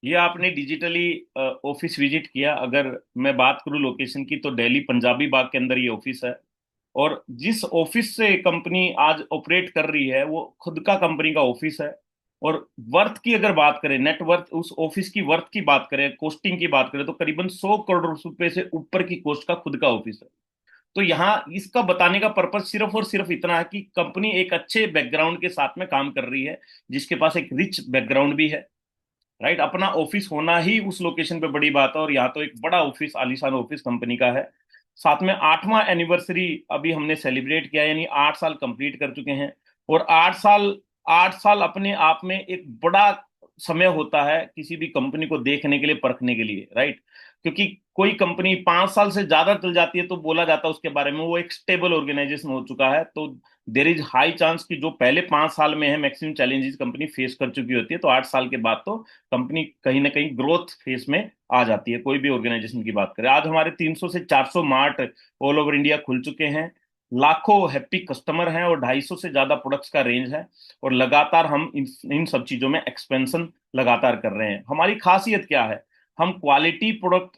ये आपने digitally office visit किया। अगर मैं बात करूं लोकेशन की, तो दिल्ली पंजाबी बाग के अंदर ये ऑफिस है। और जिस ऑफिस से कंपनी आज ऑपरेट कर रही है वो खुद का कंपनी का ऑफिस है। और वर्थ की अगर बात करें, नेटवर्थ, उस ऑफिस की वर्थ की बात करें, कॉस्टिंग की बात करें, तो करीबन 100 करोड़ रुपए से ऊपर की कॉस्ट का खुद का ऑफिस है। तो यहाँ इसका बताने का पर्पज सिर्फ और सिर्फ इतना है कि कंपनी एक अच्छे बैकग्राउंड के साथ में काम कर रही है, जिसके पास एक रिच बैकग्राउंड भी है। राइट, अपना ऑफिस होना ही उस लोकेशन पे बड़ी बात है। और यहाँ तो एक बड़ा ऑफिस, आलीशान ऑफिस कंपनी का है। साथ में 8वां एनिवर्सरी अभी हमने सेलिब्रेट किया, यानी 8 साल कंप्लीट कर चुके हैं। और 8 साल, 8 साल अपने आप में एक बड़ा समय होता है किसी भी कंपनी को देखने के लिए, परखने के लिए। राइट, क्योंकि कोई कंपनी 5 साल से ज्यादा चल जाती है तो बोला जाता है उसके बारे में वो एक स्टेबल ऑर्गेनाइजेशन हो चुका है। तो देर इज हाई चांस कि जो पहले 5 साल में है मैक्सिमम चैलेंजेस कंपनी फेस कर चुकी होती है, तो 8 साल के बाद तो कंपनी कहीं ना कहीं ग्रोथ फेज में आ जाती है। कोई भी ऑर्गेनाइजेशन की बात करें, आज हमारे 300 से 400 मार्ट ऑल ओवर इंडिया खुल चुके हैं। लाखों हैप्पी कस्टमर हैं और 250 से ज्यादा प्रोडक्ट्स का रेंज है। और लगातार हम इन सब चीजों में एक्सपेंशन लगातार कर रहे हैं। हमारी खासियत क्या है? हम क्वालिटी प्रोडक्ट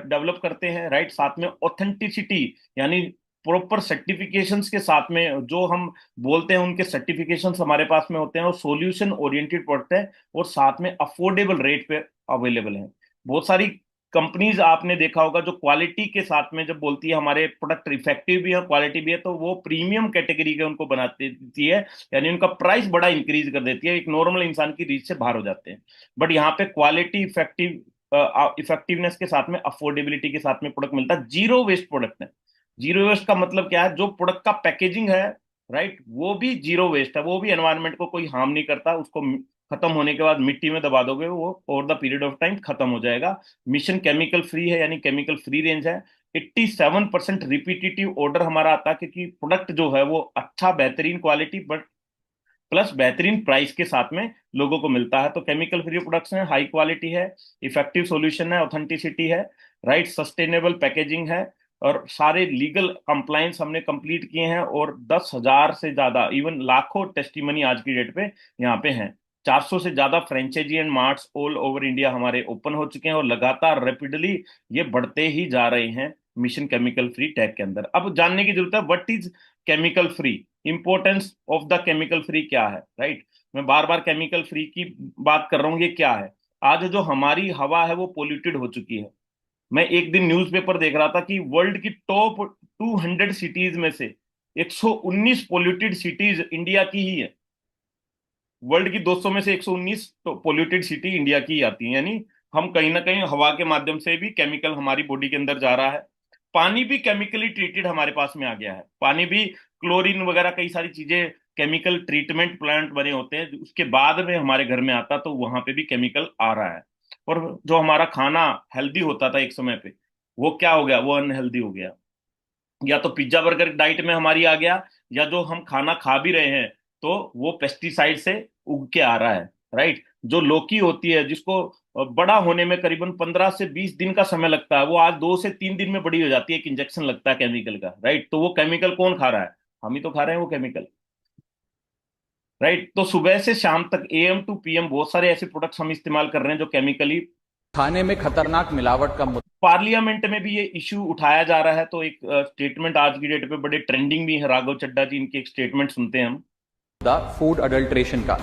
डेवलप करते हैं, राइट। साथ में ऑथेंटिसिटी, यानी प्रॉपर सर्टिफिकेशंस के साथ में जो हम बोलते हैं उनके सर्टिफिकेशंस हमारे पास में होते हैं। और सॉल्यूशन ओरिएंटेड प्रोडक्ट है, और साथ में अफोर्डेबल रेट पे अवेलेबल है। बहुत सारी कंपनीज आपने देखा होगा जो क्वालिटी के साथ में जब बोलती है हमारे प्रोडक्ट इफेक्टिव भी है, क्वालिटी भी है, तो वो प्रीमियम कैटेगरी के उनको बनाती देती है, यानी उनका प्राइस बड़ा इंक्रीज कर देती है, एक नॉर्मल इंसान की रीच से बाहर हो जाते हैं। बट यहाँ पे क्वालिटी, इफेक्टिवनेस के साथ में अफोर्डेबिलिटी के साथ में प्रोडक्ट मिलता है। जीरो वेस्ट प्रोडक्ट है। जीरो वेस्ट का मतलब क्या है? जो प्रोडक्ट का पैकेजिंग है, राइट, वो भी जीरो वेस्ट है, वो भी एनवायरनमेंट को कोई हार्म नहीं करता। उसको खत्म होने के बाद मिट्टी में दबा दोगे, वो over the period of time खत्म हो जाएगा। मिशन केमिकल फ्री है, यानी केमिकल फ्री रेंज है। 87% रिपीटेटिव ऑर्डर हमारा आता है, क्योंकि प्रोडक्ट जो है वो अच्छा, बेहतरीन क्वालिटी, बट प्लस बेहतरीन प्राइस के साथ में लोगों को मिलता है। तो केमिकल फ्री प्रोडक्ट्स है, हाई क्वालिटी है, इफेक्टिव सॉल्यूशन है, ऑथेंटिसिटी है, राइट, सस्टेनेबल पैकेजिंग है। और सारे लीगल कंप्लायंस हमने कंप्लीट किए हैं। और 10,000 से ज्यादा, इवन लाखों टेस्टिमनी आज की डेट पे यहाँ पे हैं। 400 से ज्यादा franchise and marts all over India हमारे ओपन हो चुके हैं, और लगातार रैपिडली ये बढ़ते ही जा रहे हैं मिशन केमिकल फ्री टैग के अंदर। अब जानने की जरूरत है, what is chemical free, importance of the chemical free क्या है, राइट। मैं बार बार केमिकल फ्री की बात कर रहा हूँ, ये क्या है? आज जो हमारी हवा है वो पोल्यूटेड हो चुकी है। मैं एक दिन न्यूज़पेपर देख रहा था कि वर्ल्ड की टॉप 200 सिटीज में से 119 पोल्यूटेड सिटीज इंडिया की ही है। वर्ल्ड की 200 में से 119 पोल्यूटेड सिटी इंडिया की ही आती है। यानी हम कहीं ना कहीं हवा के माध्यम से भी केमिकल हमारी बॉडी के अंदर जा रहा है। पानी भी केमिकली ट्रीटेड हमारे पास में आ गया है। पानी भी क्लोरीन वगैरह कई सारी चीजें, केमिकल ट्रीटमेंट प्लांट बने होते हैं, उसके बाद में हमारे घर में आता, तो वहां पे भी केमिकल आ रहा है। और जो हमारा खाना हेल्दी होता था एक समय पे, वो क्या हो गया? वो अनहेल्दी हो गया। या तो पिज्जा बर्गर डाइट में हमारी आ गया, या जो हम खाना खा भी रहे हैं तो वो पेस्टिसाइड से उग के आ रहा है, राइट। जो लौकी होती है, जिसको बड़ा होने में करीबन 15 से 20 दिन का समय लगता है, वो आज 2 से 3 दिन में बड़ी हो जाती है। एक इंजेक्शन लगता है केमिकल का, राइट। तो वो केमिकल कौन खा रहा है? हम ही तो खा रहे हैं वो केमिकल, राइट। तो सुबह से शाम तक, AM टू PM, बहुत सारे ऐसे प्रोडक्ट्स हम इस्तेमाल कर रहे हैं जो केमिकली। खाने में खतरनाक मिलावट का पार्लियामेंट में भी ये इश्यू उठाया जा रहा है। तो एक स्टेटमेंट आज की डेट पे बड़े ट्रेंडिंग भी है, राघव चड्ढा जी, इनकी एक स्टेटमेंट सुनते हैं हम। मुद्दा फूड अडल्ट्रेशन का।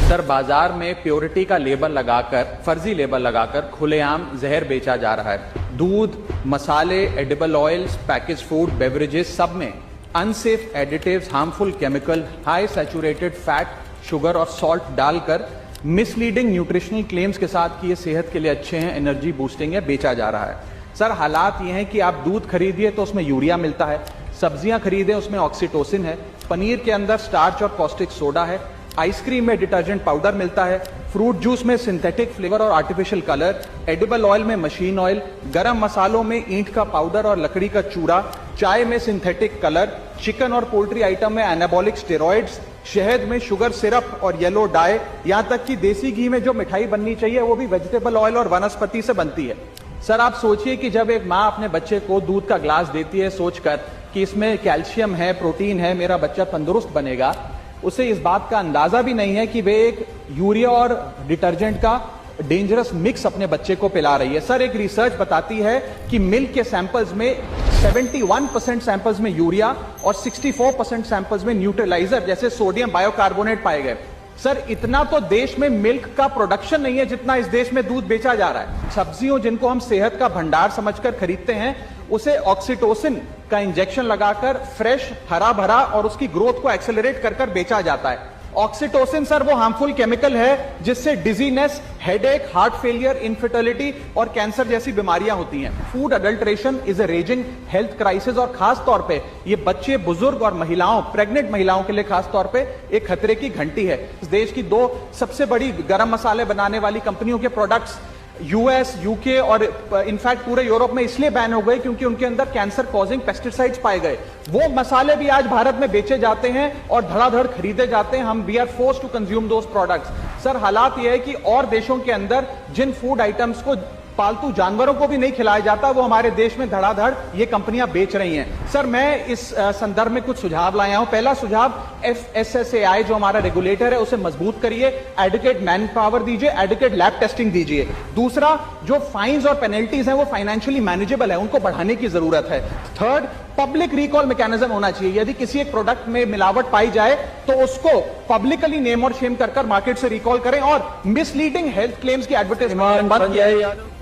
सर, बाजार में प्योरिटी का लेबल लगाकर, फर्जी लेबल लगाकर खुलेआम जहर बेचा जा रहा है। दूध, मसाले, edible oils, package food, beverages, सब में unsafe additives, harmful chemical, high saturated fat, sugar और सॉल्ट डालकर मिसलीडिंग न्यूट्रिशनल क्लेम्स के साथ कि ये सेहत के लिए अच्छे हैं, एनर्जी बूस्टिंग है, बेचा जा रहा है। सर, हालात ये हैं कि आप दूध खरीदिए तो उसमें यूरिया मिलता है, सब्जियां खरीदें उसमें ऑक्सीटोसिन है, पनीर के अंदर स्टार्च और कॉस्टिक सोडा है, आइसक्रीम में डिटर्जेंट पाउडर मिलता है, फ्रूट जूस में सिंथेटिक फ्लेवर और आर्टिफिशियल कलर, एडिबल ऑयल में मशीन ऑयल, गरम मसालों में ईंट का पाउडर और लकड़ी का चूड़ा, चाय में सिंथेटिक कलर, चिकन और पोल्ट्री आइटम में एनाबॉलिक स्टेरॉइड्स, शहद में शुगर सिरप और येलो डाई, यहां तक कि देसी घी में जो मिठाई बननी चाहिए वो भी वेजिटेबल ऑयल और वनस्पति से बनती है। सर आप सोचिए कि जब एक माँ अपने बच्चे को दूध का ग्लास देती है सोचकर कि इसमें कैल्शियम है, प्रोटीन है, मेरा बच्चा तंदुरुस्त बनेगा, उसे इस बात का अंदाजा भी नहीं है कि वे एक यूरिया और डिटर्जेंट का डेंजरस मिक्स अपने बच्चे को पिला रही है। सर एक रिसर्च बताती है कि मिल्क के सैंपल्स में 71% सैंपल्स में यूरिया और 64% सैंपल्स में न्यूट्रलाइजर जैसे सोडियम बायोकार्बोनेट पाए गए। सर इतना तो देश में मिल्क का प्रोडक्शन नहीं है जितना इस देश में दूध बेचा जा रहा है। सब्जियों जिनको हम सेहत का भंडार समझकर खरीदते हैं, उसे ऑक्सीटोसिन का इंजेक्शन लगाकर फ्रेश, हरा भरा और उसकी ग्रोथ को एक्सेलरेट कर कर बेचा जाता है। ऑक्सीटोसिन सर वो हार्मफुल केमिकल है जिससे dizziness, headache, heart failure, infertility और कैंसर जैसी बीमारियां होती हैं। Food adulteration is a raising health crisis और खास तौर पे ये बच्चे, बुजुर्ग और महिलाओं, प्रेग्नेंट महिलाओं के लिए खास तौर पे एक खतरे की घंटी है। इस देश की 2 सबसे बड़ी गरम मसाले बनाने वाली कंपनियों के प्रोडक्ट्स यूएस, यूके और इनफैक्ट पूरे यूरोप में इसलिए बैन हो गए क्योंकि उनके अंदर कैंसर कॉजिंग पेस्टिसाइड्स पाए गए। वो मसाले भी आज भारत में बेचे जाते हैं और धड़ाधड़ खरीदे जाते हैं। हम we are forced to consume those products. Sir हालात यह है कि और देशों के अंदर जिन फूड आइटम्स को पालतू जानवरों को भी नहीं खिलाया जाता, वो हमारे देश में धड़ाधड़ ये कंपनियां बेच रही हैं। सर मैं इस संदर्भ में कुछ सुझाव लाया हूं। पहला सुझाव, FSSAI जो हमारा रेगुलेटर है उसे मजबूत करिए, एडुकेट मैन पावर दीजिए, एडुकेट लैब टेस्टिंग दीजिए। दूसरा, जो फाइन्स और पेनल्टीज हैं वो फाइनेंशियली मैनेजेबल है, उनको बढ़ाने की जरूरत है। थर्ड, पब्लिक रिकॉल मैकेनिज्म होना चाहिए। यदि किसी एक प्रोडक्ट में मिलावट पाई जाए तो उसको पब्लिकली नेम और शेम कर मार्केट से रिकॉल करें और मिसलीडिंग हेल्थ क्लेम्स की एडवर्टाइजमेंट बंद किया है।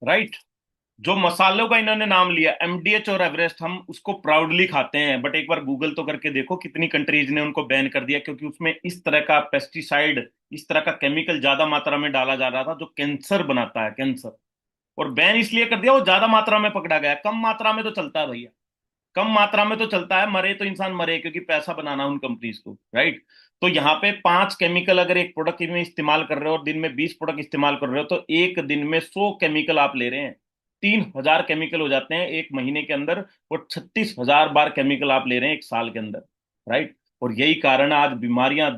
राइट। जो मसालों का इन्होंने नाम लिया, MDH और एवरेस्ट, हम उसको प्राउडली खाते हैं, बट एक बार गूगल तो करके देखो कितनी कंट्रीज ने उनको बैन कर दिया, क्योंकि उसमें इस तरह का पेस्टिसाइड, इस तरह का केमिकल ज्यादा मात्रा में डाला जा रहा था जो कैंसर बनाता है, कैंसर। और बैन इसलिए कर दिया, वो ज्यादा मात्रा में पकड़ा गया। कम मात्रा में तो चलता है भैया, कम मात्रा में तो चलता है, मरे तो इंसान मरे, क्योंकि पैसा बनाना उन कंपनीज को, राइट। तो यहाँ पे 5 केमिकल अगर एक प्रोडक्ट में इस्तेमाल कर रहे हो और दिन में 20 प्रोडक्ट इस्तेमाल कर रहे हो, तो एक दिन में 100 केमिकल आप ले रहे हैं। 3000 केमिकल हो जाते हैं एक महीने के अंदर, और 36,000 बार केमिकल आप ले रहे हैं एक साल के अंदर, राइट। और यही कारण है आज बीमारियां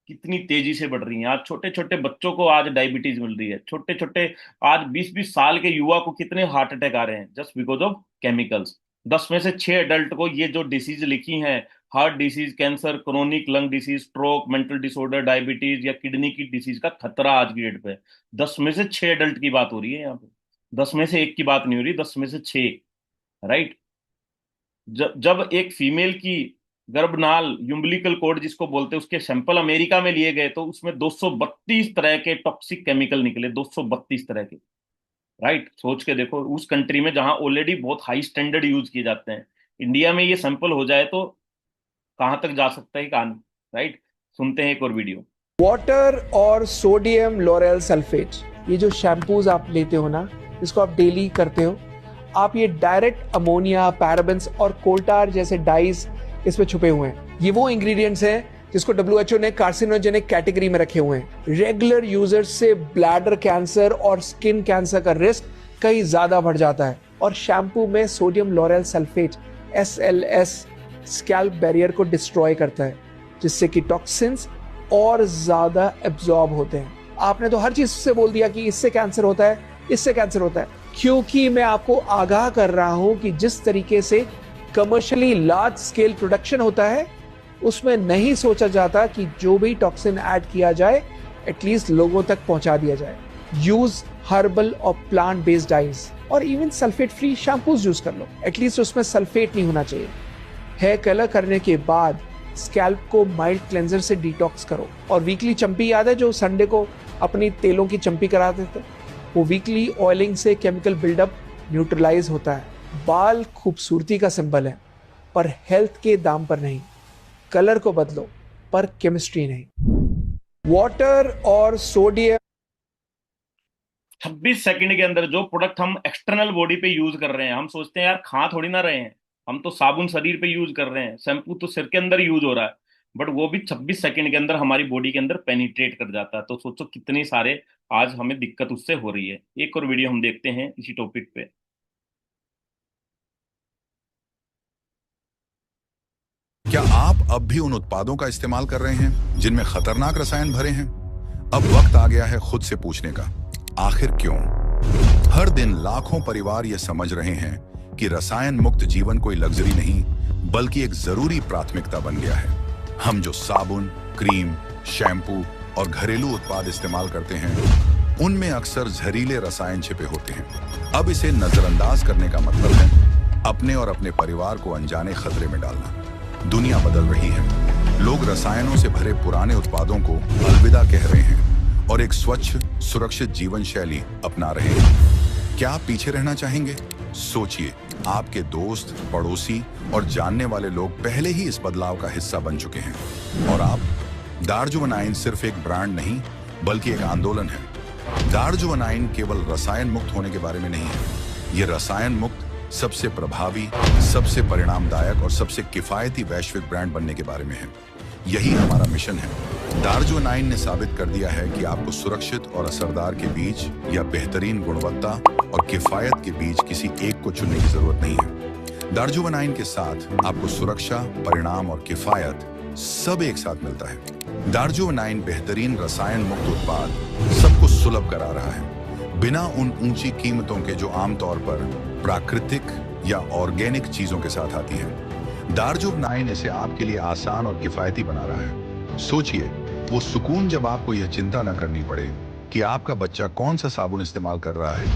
कितनी तेजी से बढ़ रही हैं। आज छोटे छोटे बच्चों को आज डायबिटीज मिल रही है, छोटे छोटे आज 20-20 साल के युवा को कितने हार्ट अटैक आ रहे हैं, जस्ट बिकॉज ऑफ केमिकल्स। 10 में से 6 एडल्ट को ये जो डिसीज लिखी हैं, heart disease, cancer, chronic lung disease, stroke, mental disorder, diabetes या किडनी की डिसीज का खतरा आज की डेट पे 10 में से 6 एडल्ट की बात हो रही है यहाँ पे। 10 में से 1 की बात नहीं हो रही, 10 में से 6, राइट। जब एक फीमेल की गर्भनाल, यूम्बिलिकल कोड जिसको बोलते हैं, उसके सैंपल अमेरिका में लिए गए तो उसमें 232 तरह के टॉक्सिक केमिकल निकले, 232 तरह के, राइट। सोच के देखो, उस कंट्री में जहां ऑलरेडी बहुत हाई स्टैंडर्ड यूज किए जाते हैं, इंडिया में ये सैंपल हो जाए तो कहां तक जा सकता है कहानी, राइट। सुनते हैं एक और वीडियो। वाटर और सोडियम लोरेल सल्फेट, ये जो शैम्पूज आप लेते हो ना, इसको आप डेली करते हो, आप ये डायरेक्ट अमोनिया, पैराबेंस और कोल्टार जैसे डाइज इसमें छुपे हुए हैं। ये वो इंग्रेडिएंट्स हैं जिसको WHO ने कार्सिनोजेनिक कैटेगरी में रखे हुए हैं। रेगुलर यूजर्स से ब्लैडर कैंसर और स्किन कैंसर का रिस्क कहीं ज्यादा बढ़ जाता है। और शैम्पू में sodium lauryl sulphate SLS scalp barrier को डिस्ट्रॉय करता है, जिससे कि टॉक्सिन्स और ज्यादा एब्जॉर्ब होते हैं। आपने तो हर चीज से बोल दिया कि इससे कैंसर होता है, इससे कैंसर होता है, क्योंकि मैं आपको आगाह कर रहा हूं कि जिस तरीके से कमर्शियली लार्ज स्केल प्रोडक्शन होता है, उसमें नहीं सोचा जाता कि जो भी टॉक्सिन ऐड किया जाए एटलीस्ट लोगों तक पहुंचा दिया जाए। यूज हर्बल और प्लांट बेस्ड डाइज और even sulphate free shampoos use कर लो, एटलीस्ट उसमें सल्फेट नहीं होना चाहिए। हेयर कलर करने के बाद स्कैल्प को माइल्ड क्लेंजर से डिटॉक्स करो। और वीकली चंपी याद है, जो संडे को अपनी तेलों की चंपी कराते थे, वो वीकली ऑयलिंग से केमिकल बिल्डअप न्यूट्रलाइज होता है। बाल खूबसूरती का सिंबल है, पर हेल्थ के दाम पर नहीं। कलर को बदलो पर केमिस्ट्री नहीं। वाटर और सोडियम 26 सेकंड के अंदर जो प्रोडक्ट हम एक्सटर्नल बॉडी पे यूज कर रहे हैं, हम सोचते हैं यार खा थोड़ी ना रहे हैं, हम तो साबुन शरीर पे यूज कर रहे हैं, शैम्पू तो सिर के अंदर यूज हो रहा है, बट वो भी 26 सेकंड के अंदर हमारी बॉडी के अंदर पेनिट्रेट कर जाता है। तो सोचो कितनी सारे आज हमें दिक्कत उससे हो रही है। एक और वीडियो हम देखते हैं इसी टॉपिक पे। क्या आप अब भी उन उत्पादों का इस्तेमाल कर रहे हैं जिनमें खतरनाक रसायन भरे हैं? अब वक्त आ गया है खुद से पूछने का, आखिर क्यों? हर दिन लाखों परिवार ये समझ रहे हैं कि रसायन मुक्त जीवन कोई लग्जरी नहीं, बल्कि एक जरूरी प्राथमिकता बन गया है। हम जो साबुन, क्रीम, शैम्पू और घरेलू उत्पाद इस्तेमाल करते हैं, उनमें अक्सर जहरीले रसायन छिपे होते हैं। अब इसे नजरअंदाज करने का मतलब है अपने और अपने परिवार को अनजाने खतरे में डालना। दुनिया बदल रही है। लोग रसायनों से भरे पुराने उत्पादों को अलविदा कह रहे हैं और एक स्वच्छ, सुरक्षित जीवन शैली अपना रहे हैं। क्या आप पीछे रहना चाहेंगे? सोचिए, आपके दोस्त, पड़ोसी और जानने वाले लोग पहले ही इस बदलाव का हिस्सा बन चुके हैं। और आप? दार्जुवनाइन सिर्फ एक ब्रांड नहीं, बल्कि एक आंदोलन है। दार्जुवनाइन केवल रसायन मुक्त होने के बारे में नहीं है। ये रसायन मुक्त, सबसे प्रभावी, सबसे परिणामदायक और सबसे किफायती वैश्विक ब्रांड बनने के बारे में है। यही हमारा मिशन है। दार्जुवनाइन ने साबित कर दिया है कि आपको सुरक्षित और असरदार के बीच या बेहतरीन गुणवत्ता और किफायत के बीच किसी एक को चुनने की जरूरत नहीं है। दार्जुवनाइन के साथ आपको सुरक्षा, परिणाम और किफायत सब एक साथ मिलता है। दार्जुवनाइन बेहतरीन रसायन मुक्त उत्पाद सबको सुलभ करा रहा है, बिना उन ऊंची कीमतों के जो आमतौर पर प्राकृतिक या ऑर्गेनिक चीजों के साथ आती है। दार्जुवनाइन इसे आपके लिए आसान और किफायती बना रहा है। सोचिए, वो सुकून जब आपको यह चिंता न करनी पड़े कि आपका बच्चा कौन सा साबुन इस्तेमाल कर रहा है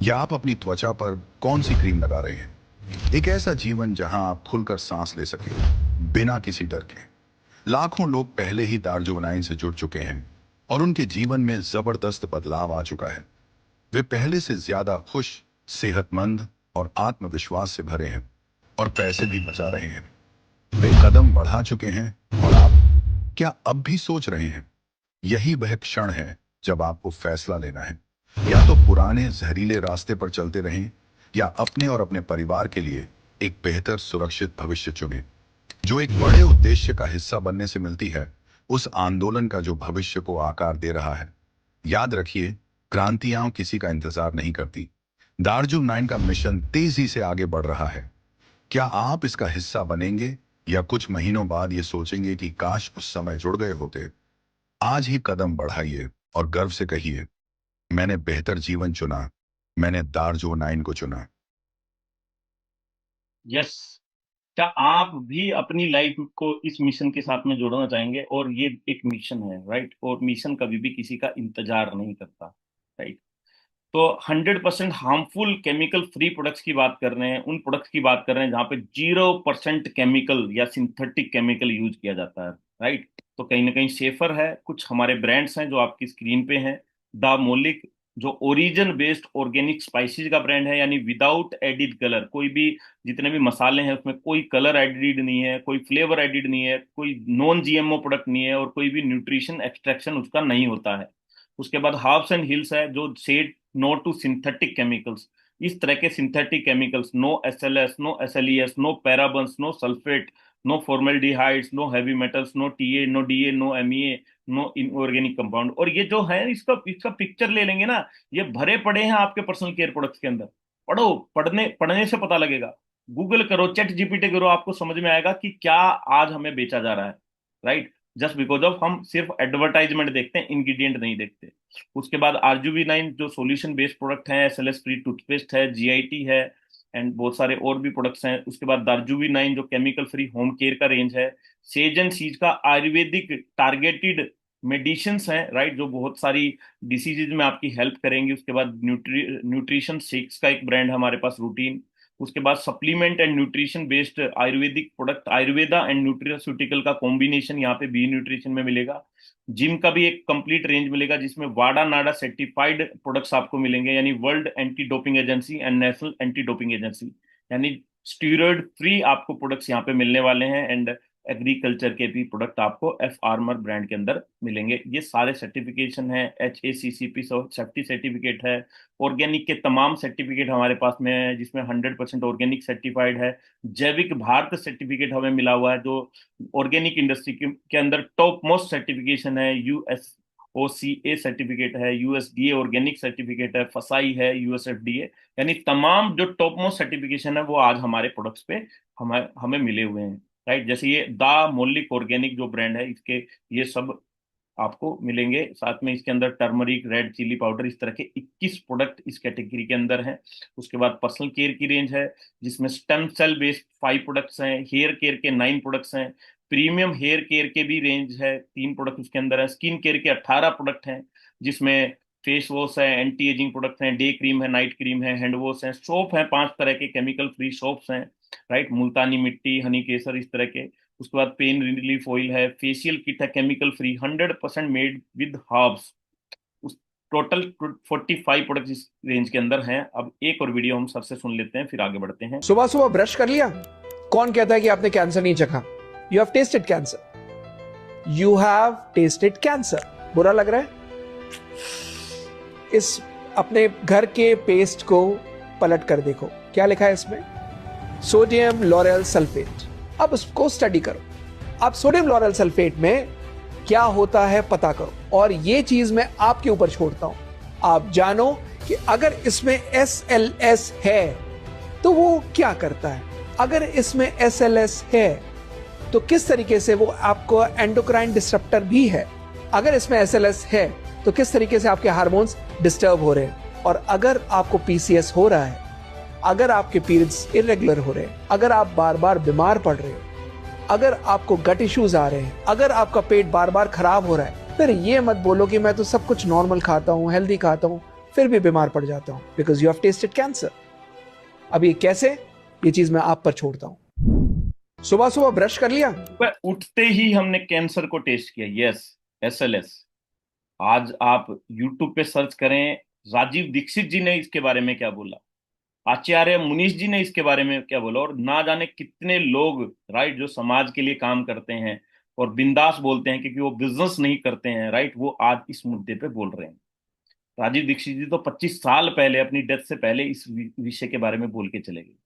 या आप अपनी त्वचा पर कौन सी क्रीम लगा रहे हैं। एक ऐसा जीवन जहां आप खुलकर सांस ले सके, बिना किसी डर के। लाखों लोग पहले ही दार्जुवनाइन से जुड़ चुके हैं और उनके जीवन में जबरदस्त बदलाव आ चुका है। वे पहले से ज्यादा खुश, सेहतमंद और आत्मविश्वास से भरे हैं और पैसे भी बचा रहे हैं। वे कदम बढ़ा चुके हैं और आप क्या अब भी सोच रहे हैं? यही वह क्षण है जब आपको फैसला लेना है। या तो पुराने जहरीले रास्ते पर चलते रहें या अपने और अपने परिवार के लिए एक बेहतर, सुरक्षित भविष्य चुनें, जो एक बड़े उद्देश्य का हिस्सा बनने से मिलती है, उस आंदोलन का जो भविष्य को आकार दे रहा है। याद रखिए, क्रांतियां किसी का इंतजार नहीं करती। दार्जुवनाइन का मिशन तेजी से आगे बढ़ रहा है। क्या आप इसका हिस्सा बनेंगे या कुछ महीनों बाद ये सोचेंगे कि काश उस समय जुड़ गए होते? आज ही कदम बढ़ाइए और गर्व से कहिए, मैंने बेहतर जीवन चुना, मैंने दार्जुवनाइन को चुना। यस। क्या आप भी अपनी लाइफ को इस मिशन के साथ में जोड़ना चाहेंगे? और ये एक मिशन है, राइट? और मिशन कभी भी किसी का इंतजार नहीं करता, राइट? तो 100% हार्मफुल केमिकल फ्री प्रोडक्ट्स की बात कर रहे हैं, उन प्रोडक्ट्स की बात कर रहे हैं जहां पे 0% केमिकल या सिंथेटिक केमिकल यूज किया जाता है, राइट? तो कहीं ना कहीं सेफर है। कुछ हमारे ब्रांड्स हैं जो आपकी स्क्रीन पे हैं। द मोलिक, जो ओरिजिन बेस्ड ऑर्गेनिक स्पाइसेस का ब्रांड है, यानी विदाउट एडिड कलर। कोई भी, जितने भी मसाले हैं उसमें कोई कलर एडिड नहीं है, कोई फ्लेवर एडिड नहीं है, कोई नॉन जीएमओ प्रोडक्ट नहीं है और कोई भी न्यूट्रिशन एक्सट्रैक्शन उसका नहीं होता है। उसके बाद हार्ब्स एंड हिल्स है, जो said no to synthetic chemicals. इस तरह के synthetic chemicals, no SLS, no SLES, no parabens, no sulphate, no formaldehydes, no heavy metals, no TA, no DA, no MEA, no inorganic compound. और ये जो है, इसका इसका पिक्चर ले लेंगे ना, ये भरे पड़े हैं आपके पर्सनल केयर प्रोडक्ट्स के अंदर। पढ़ो, पढ़ने पढ़ने से पता लगेगा। गूगल करो, चैट जीपीटी करो, आपको समझ में आएगा कि क्या आज हमें बेचा जा रहा है, राइट? जस्ट बिकॉज ऑफ हम सिर्फ एडवर्टाइजमेंट देखते हैं, इंग्रेडिएंट नहीं देखते। उसके बाद आरजूवी 9 जो सॉल्यूशन बेस्ड प्रोडक्ट है, एसएलएस फ्री टूथपेस्ट है, जीआईटी है, एंड बहुत सारे और भी प्रोडक्ट्स हैं। उसके बाद दार्जुवी 9 जो केमिकल फ्री होम केयर का रेंज है। सेज एंड सीज का आयुर्वेदिक टारगेटेड मेडिसिन्स हैं, राइट, जो बहुत सारी डिसीजेज में आपकी हेल्प करेंगी। उसके बाद न्यूट्रिशन शेक्स का एक ब्रांड है हमारे पास, रूटीन। उसके बाद supplement and nutrition based Ayurvedic product, Ayurveda and nutraceutical का कॉम्बिनेशन यहाँ पे बी न्यूट्रिशन में मिलेगा। जिम का भी एक कंप्लीट रेंज मिलेगा, जिसमें वाडा नाडा सर्टिफाइड प्रोडक्ट्स आपको मिलेंगे, यानी world anti doping agency and national anti doping agency, यानी स्टीरॉयड फ्री आपको प्रोडक्ट्स यहाँ पे मिलने वाले हैं। एंड एग्रीकल्चर के भी प्रोडक्ट आपको एफ आर्मर ब्रांड के अंदर मिलेंगे। ये सारे सर्टिफिकेशन है, HACCP सेफ्टी सर्टिफिकेट है। ऑर्गेनिक के तमाम सर्टिफिकेट हमारे पास में है, जिसमें 100% ऑर्गेनिक सर्टिफाइड है। जैविक भारत सर्टिफिकेट हमें मिला हुआ है, जो ऑर्गेनिक इंडस्ट्री के अंदर टॉप मोस्ट सर्टिफिकेशन है। USOCA सर्टिफिकेट है, USDA ऑर्गेनिक सर्टिफिकेट है, फसाई है, USFDA, यानी तमाम जो टॉप मोस्ट सर्टिफिकेशन है वो आज हमारे प्रोडक्ट्स पे हमें हमें मिले हुए हैं, राइट? जैसे ये द मोलिक ऑर्गेनिक जो ब्रांड है, इसके ये सब आपको मिलेंगे। साथ में इसके अंदर टर्मरिक, रेड चिली पाउडर, इस तरह के 21 प्रोडक्ट इस कैटेगरी के अंदर हैं। उसके बाद पर्सनल केयर की रेंज है, जिसमें स्टेम सेल बेस्ड 5 प्रोडक्ट्स हैं, हेयर केयर के 9 प्रोडक्ट्स हैं, प्रीमियम हेयर केयर के भी रेंज है, 3 प्रोडक्ट उसके अंदर है, स्किन केयर के 18 प्रोडक्ट हैं, जिसमें फेस वॉश है, एंटी एजिंग प्रोडक्ट हैं, डे क्रीम है, नाइट क्रीम है, हैंड वॉश है, सोप है, 5 तरह के केमिकल फ्री सोप्स हैं, राइट, मुल्तानी मिट्टी, हनी केसर, इस तरह के। उसके बाद पेन रिलीफ ऑयल है, फेशियल किट है chemical free, 100% made with herbs. उस टोटल 45 प्रोडक्ट इस रेंज के अंदर हैं। अब एक और वीडियो हम सर से सुन लेते हैं, फिर आगे बढ़ते हैं। सुबह सुबह ब्रश कर लिया? कौन कहता है कि आपने कैंसर नहीं चखा? You have tested cancer, you have tested cancer. बुरा लग रहा है? इस अपने घर के पेस्ट को पलट कर देखो, क्या लिखा है इसमें? Sodium lauryl sulphate. अब उसको स्टडी करो। अब सोडियम लॉरेल सल्फेट में क्या होता है पता करो, और ये चीज मैं आपके ऊपर छोड़ता हूं। आप जानो कि अगर इसमें SLS है तो वो क्या करता है, अगर इसमें SLS है तो किस तरीके से वो आपको एंडोक्राइन डिसरप्टर भी है, अगर इसमें SLS है तो किस तरीके से आपके हार्मोन्स डिस्टर्ब हो रहे हैं, और अगर आपको PCS हो रहा है, अगर आपके पीरियड्स इरेगुलर हो रहे हैं, अगर आप बार बार बीमार पड़ रहे हो, अगर आपको गट इश्यूज आ रहे हैं, अगर आपका पेट बार बार खराब हो रहा है, फिर ये मत बोलो कि मैं तो सब कुछ नॉर्मल खाता हूँ, हेल्दी खाता हूँ, फिर भी बीमार पड़ जाता हूँ, because you have tested cancer. अब ये कैसे, ये चीज मैं आप पर छोड़ता हूँ। सुबह सुबह ब्रश कर लिया? उठते ही हमने कैंसर को टेस्ट किया, यस, SLS। आज आप यूट्यूब पे सर्च करें, राजीव दीक्षित जी ने इसके बारे में क्या बोला, आचार्य मुनीष जी ने इसके बारे में क्या बोला, और ना जाने कितने लोग, राइट, जो समाज के लिए काम करते हैं और बिंदास बोलते हैं क्योंकि वो बिजनेस नहीं करते हैं, राइट, वो आज इस मुद्दे पे बोल रहे हैं। राजीव दीक्षित जी तो 25 साल पहले, अपनी डेथ से पहले, इस विषय के बारे में बोल के चले गए,